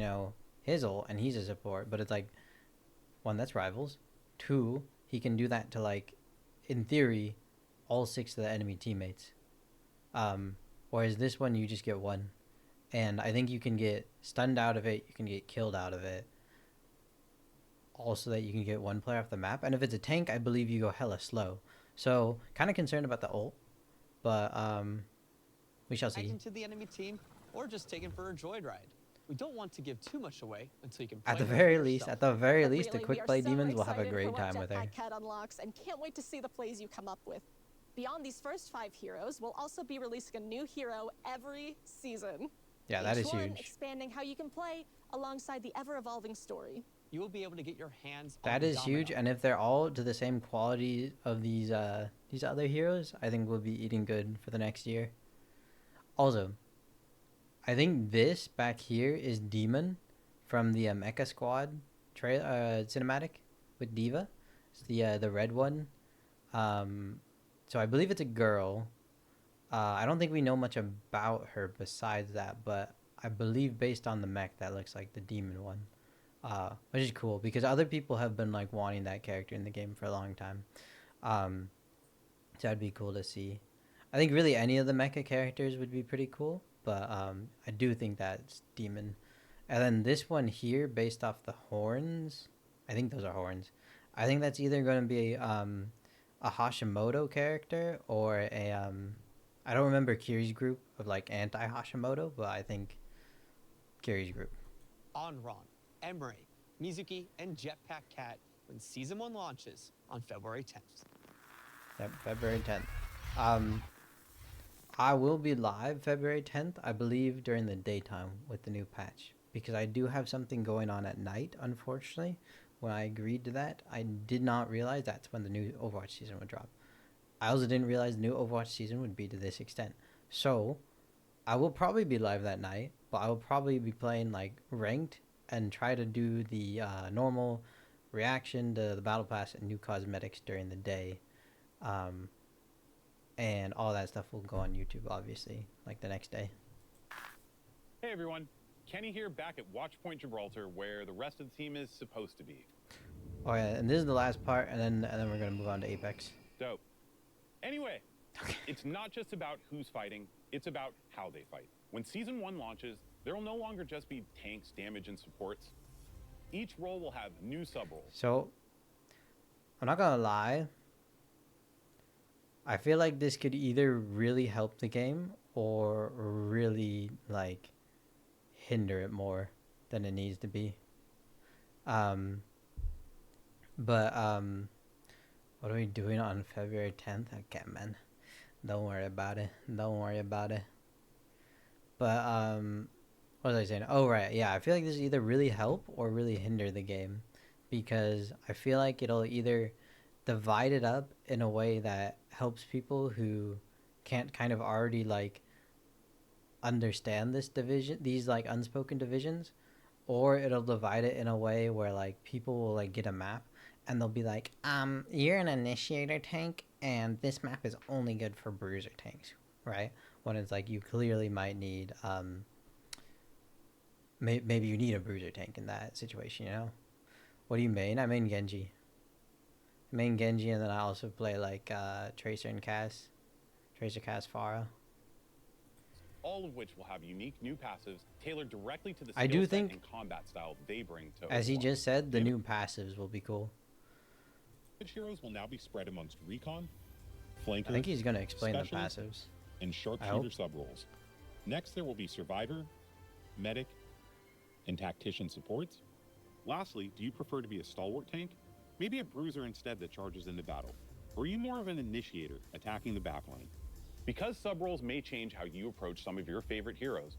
[SPEAKER 1] his ult and he's a support, but it's like, one, that's Rivals. Two, he can do that to like, in theory, all 6 of the enemy teammates. Whereas this one, you just get one. And I think you can get stunned out of it, you can get killed out of it. Also that you can get one player off the map. And if it's a tank, I believe you go hella slow. So, kind of concerned about the ult. But, we shall see.
[SPEAKER 11] Into the enemy team, or just taken for a joyride. We don't want to give too much away until you can
[SPEAKER 1] At
[SPEAKER 11] play
[SPEAKER 1] the
[SPEAKER 11] her
[SPEAKER 1] very
[SPEAKER 11] for
[SPEAKER 1] least,
[SPEAKER 11] yourself.
[SPEAKER 1] at the very
[SPEAKER 7] But
[SPEAKER 1] least, the
[SPEAKER 7] really,
[SPEAKER 1] quick
[SPEAKER 7] we are
[SPEAKER 1] play
[SPEAKER 7] so
[SPEAKER 1] demons will have a
[SPEAKER 7] excited for
[SPEAKER 1] great
[SPEAKER 7] what
[SPEAKER 1] time with her.
[SPEAKER 7] Jetpack Cat unlocks and can't wait to see the plays you come up with. Beyond these first 5 heroes, we'll also be releasing a new hero every season.
[SPEAKER 1] Yeah, that
[SPEAKER 7] Each
[SPEAKER 1] is
[SPEAKER 7] one
[SPEAKER 1] huge.
[SPEAKER 7] expanding how you can play alongside the ever-evolving story.
[SPEAKER 11] You will be able to get your hands on
[SPEAKER 1] That
[SPEAKER 11] the
[SPEAKER 1] is huge,
[SPEAKER 11] Domino.
[SPEAKER 1] and if they're all to the same quality of these other heroes, I think we'll be eating good for the next year. Also, I think this back here is Demon from the Mecha Squad cinematic with Diva. It's the red one. So I believe it's a girl. I don't think we know much about her besides that, but I believe based on the mech, that looks like the Demon one. Which is cool because other people have been like wanting that character in the game for a long time. So that'd be cool to see. I think really any of the mecha characters would be pretty cool, but I do think that's Demon. And then this one here, based off the horns, I think those are horns. I think that's either going to be a Hashimoto character or a I don't remember Kiri's group of like anti-Hashimoto, but I think Kiri's group.
[SPEAKER 11] Onron, Emery, Mizuki, and Jetpack Cat when Season 1 launches on February 10th.
[SPEAKER 1] Yep, February 10th. I will be live February 10th, I believe, during the daytime with the new patch. Because I do have something going on at night, unfortunately. When I agreed to that, I did not realize that's when the new Overwatch season would drop. I also didn't realize the new Overwatch season would be to this extent. So, I will probably be live that night, but I will probably be playing like ranked and try to do the normal reaction to the battle pass and new cosmetics during the day. And all that stuff will go on YouTube, obviously, like the next day.
[SPEAKER 12] Hey everyone, Kenny here back at Watchpoint Gibraltar, where the rest of the team is supposed to be.
[SPEAKER 1] Oh yeah, and this is the last part, and then we're gonna move on to Apex.
[SPEAKER 12] Dope. Anyway, it's not just about who's fighting, it's about how they fight. When Season 1 launches, there will no longer just be tanks, damage, and supports. Each role will have new sub-roles.
[SPEAKER 1] So, I'm not gonna lie. I feel like this could either really help the game or really, like, hinder it more than it needs to be. What are we doing on February 10th? Okay, man. Don't worry about it. Don't worry about it. But, what was I saying? Oh, right. Yeah, I feel like this will either really help or really hinder the game. Because I feel like it'll either divide it up in a way that helps people who can't kind of already, like, understand this division, these, like, unspoken divisions. Or it'll divide it in a way where, like, people will, like, get a map. And they'll be like, you're an initiator tank, and this map is only good for bruiser tanks, right? When it's like you clearly might need, maybe you need a bruiser tank in that situation, you know? What do you main? I main Genji. I main Genji, and then I also play, like, Tracer and Cass. Tracer, Cass, Pharah.
[SPEAKER 12] All of which will have unique new passives tailored directly to the
[SPEAKER 1] I do
[SPEAKER 12] skill set
[SPEAKER 1] think,
[SPEAKER 12] and combat style they bring to
[SPEAKER 1] as he
[SPEAKER 12] Overwatch.
[SPEAKER 1] just said, the new passives will be cool.
[SPEAKER 13] Heroes will now be spread amongst recon, flanker,
[SPEAKER 1] I think he's going to explain the
[SPEAKER 13] specialist,
[SPEAKER 1] passives.
[SPEAKER 13] and sharpshooter sub-roles. Next, there will be survivor, medic, and tactician supports. Lastly, do you prefer to be a stalwart tank? Maybe a bruiser instead that charges into battle. Or are you more of an initiator, attacking the backline?
[SPEAKER 12] Because sub-roles may change how you approach some of your favorite heroes,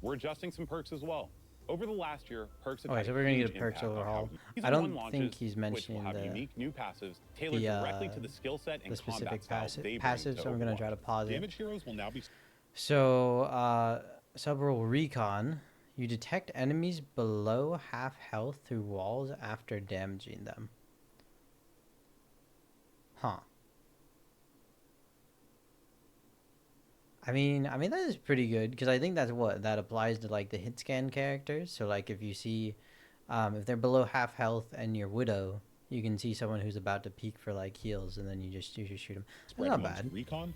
[SPEAKER 12] we're adjusting some perks as well. Over the last year, perks have
[SPEAKER 1] Okay,
[SPEAKER 12] had
[SPEAKER 1] so
[SPEAKER 12] a
[SPEAKER 1] we're gonna
[SPEAKER 12] huge
[SPEAKER 1] get a perks
[SPEAKER 12] impact on
[SPEAKER 1] overhaul.
[SPEAKER 12] how
[SPEAKER 1] I
[SPEAKER 12] Season
[SPEAKER 1] don't
[SPEAKER 12] 1 launches,
[SPEAKER 1] think he's mentioning
[SPEAKER 12] which will have
[SPEAKER 1] the
[SPEAKER 12] unique new passives tailored directly to the skill set and
[SPEAKER 1] the specific
[SPEAKER 12] combat style they bring
[SPEAKER 1] passive,
[SPEAKER 12] to
[SPEAKER 1] so I'm gonna
[SPEAKER 12] Overwatch.
[SPEAKER 1] try to pause it.
[SPEAKER 13] Damage heroes will now be...
[SPEAKER 1] So, sub-role recon. You detect enemies below half health through walls after damaging them. Huh. I mean that is pretty good, because I think that's what that applies to, like, the hit scan characters. So, like, if you see, if they're below half health and you're Widow, you can see someone who's about to peek for, like, heals, and then you just shoot them. That's not bad.
[SPEAKER 13] Recon,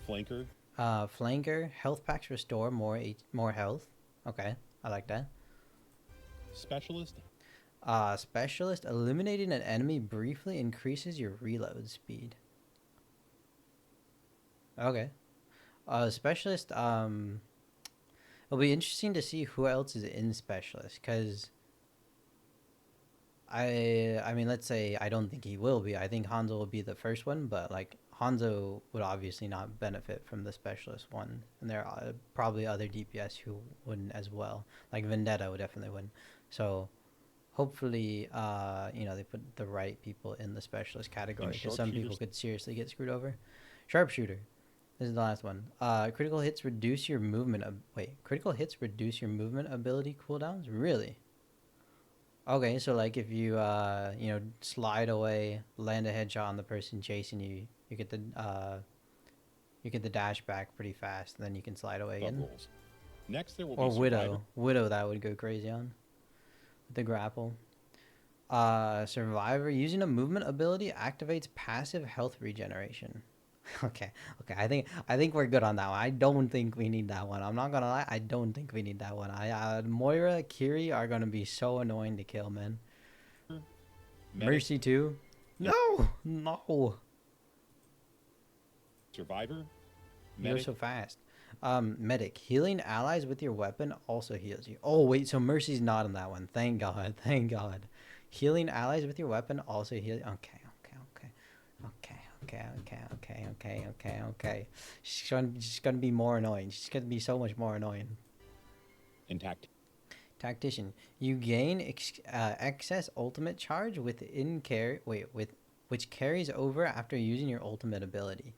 [SPEAKER 13] flanker,
[SPEAKER 1] flanker, health packs restore more health. Okay, I like that.
[SPEAKER 13] specialist,
[SPEAKER 1] Specialist, eliminating an enemy briefly increases your reload speed. Okay. Specialist, it'll be interesting to see who else is in Specialist, because I mean, let's say I don't think he will be. I think Hanzo will be the first one, but, like, Hanzo would obviously not benefit from the Specialist one, and there are probably other DPS who wouldn't as well. Like Vendetta would definitely win. So hopefully, you know, they put the right people in the Specialist category, because some people could seriously get screwed over. Sharpshooter. This is the last one. Critical hits reduce your movement. Critical hits reduce your movement ability cooldowns? Really? Okay, so, like, if you, you know, slide away, land a headshot on the person chasing you, you get the dash back pretty fast, and then you can slide away again.
[SPEAKER 13] Next, there will
[SPEAKER 1] or
[SPEAKER 13] be
[SPEAKER 1] Widow.
[SPEAKER 13] survivor.
[SPEAKER 1] Widow, that would go crazy on. With the grapple. Survivor. Using a movement ability activates passive health regeneration. Okay. I think we're good on that one. I don't think we need that one. I'm not gonna lie. I don't think we need that one. Moira, Kiri are gonna be so annoying to kill, man. Mercy too. No.
[SPEAKER 13] Survivor,
[SPEAKER 1] You're
[SPEAKER 13] medic,
[SPEAKER 1] so fast. Medic. Healing allies with your weapon also heals you. Oh wait, so Mercy's not in that one. Thank God. Thank God. Healing allies with your weapon also heal. Okay. She's gonna be more annoying. She's gonna be so much more annoying. Tactician. You gain excess ultimate charge within which carries over after using your ultimate ability.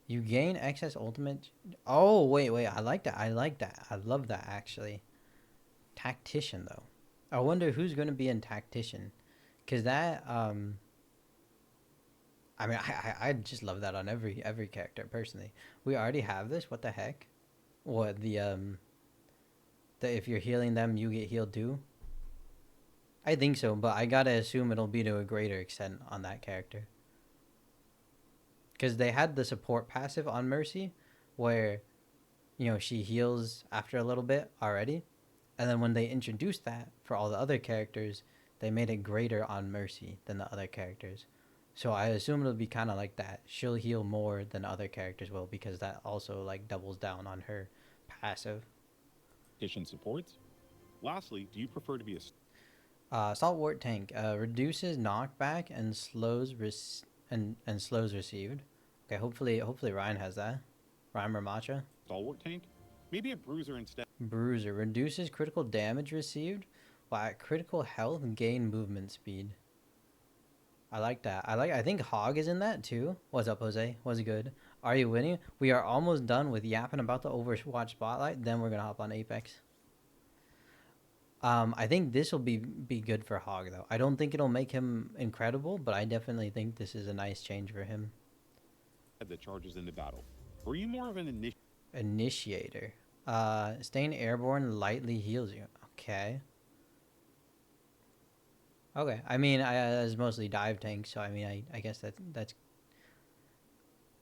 [SPEAKER 1] You gain excess ultimate. Oh wait. I like that. I love that actually. Tactician though. I wonder who's gonna be in Tactician, cause that I mean I just love that on every character personally. We already have this. What the heck? What the if you're healing them, you get healed too? I think so, but I gotta assume it'll be to a greater extent on that character. Because they had the support passive on Mercy, where, you know, she heals after a little bit already. And then when they introduced that for all the other characters, they made it greater on Mercy than the other characters. So I assume it'll be kind of like that. She'll heal more than other characters will, because that also, like, doubles down on her passive.
[SPEAKER 13] Supports. Lastly, do you prefer to be
[SPEAKER 1] a stalwart tank? Reduces knockback and slows slows received. Okay, hopefully Ryan has that. Ryan Ramacha.
[SPEAKER 13] Stalwart tank? Maybe a bruiser instead.
[SPEAKER 1] Bruiser reduces critical damage received, while at critical health gain movement speed. I like that. I think Hog is in that too. What's up, Jose? What's good? Are you winning? We are almost done with yapping about the Overwatch spotlight. Then we're gonna hop on Apex. I think this will be good for Hog though. I don't think it'll make him incredible, but I definitely think this is a nice change for him.
[SPEAKER 13] That charges into battle. Were you more of an
[SPEAKER 1] initiator? Staying airborne lightly heals you. Okay. Okay. I mean, it's mostly dive tank, so I mean, I guess that's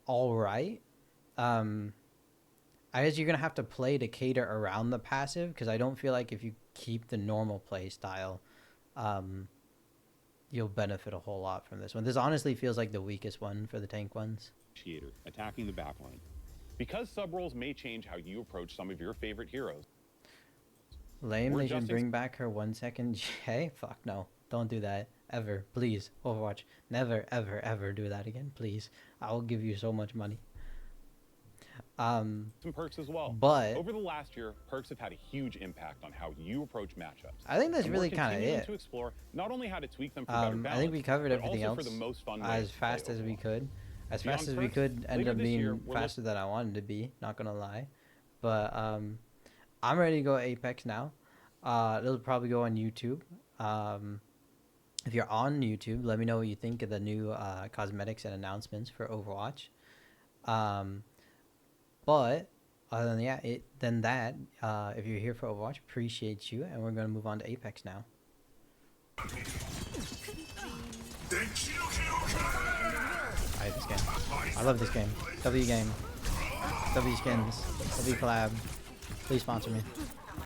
[SPEAKER 1] all right. I guess you're gonna have to play to cater around the passive, because I don't feel like if you keep the normal play style, you'll benefit a whole lot from this one. This honestly feels like the weakest one for the tank ones.
[SPEAKER 13] Initiator, attacking the backline.
[SPEAKER 12] Because sub-roles may change how you approach some of your favorite heroes.
[SPEAKER 1] Lame, they should bring back her 1 second. Hey, fuck no. Don't do that. Ever. Please. Overwatch. Never, ever do that again. Please. I will give you so much money.
[SPEAKER 12] Some perks as well.
[SPEAKER 1] But
[SPEAKER 12] over the last year, perks have had a huge impact on how you approach matchups.
[SPEAKER 1] I think that's really kind of it.
[SPEAKER 12] To explore not only how to tweak them for better balance,
[SPEAKER 1] I think we covered everything else
[SPEAKER 12] for the most fun
[SPEAKER 1] as fast as we could. As fast as we could, ended up being faster than I wanted to be, not gonna lie. But I'm ready to go Apex now. It'll probably go on YouTube. If you're on YouTube, let me know what you think of the new cosmetics and announcements for Overwatch. But other than that, if you're here for Overwatch, appreciate you, and we're gonna move on to Apex now. I hate this game. I love this game. W game. W skins. W collab. Please sponsor me.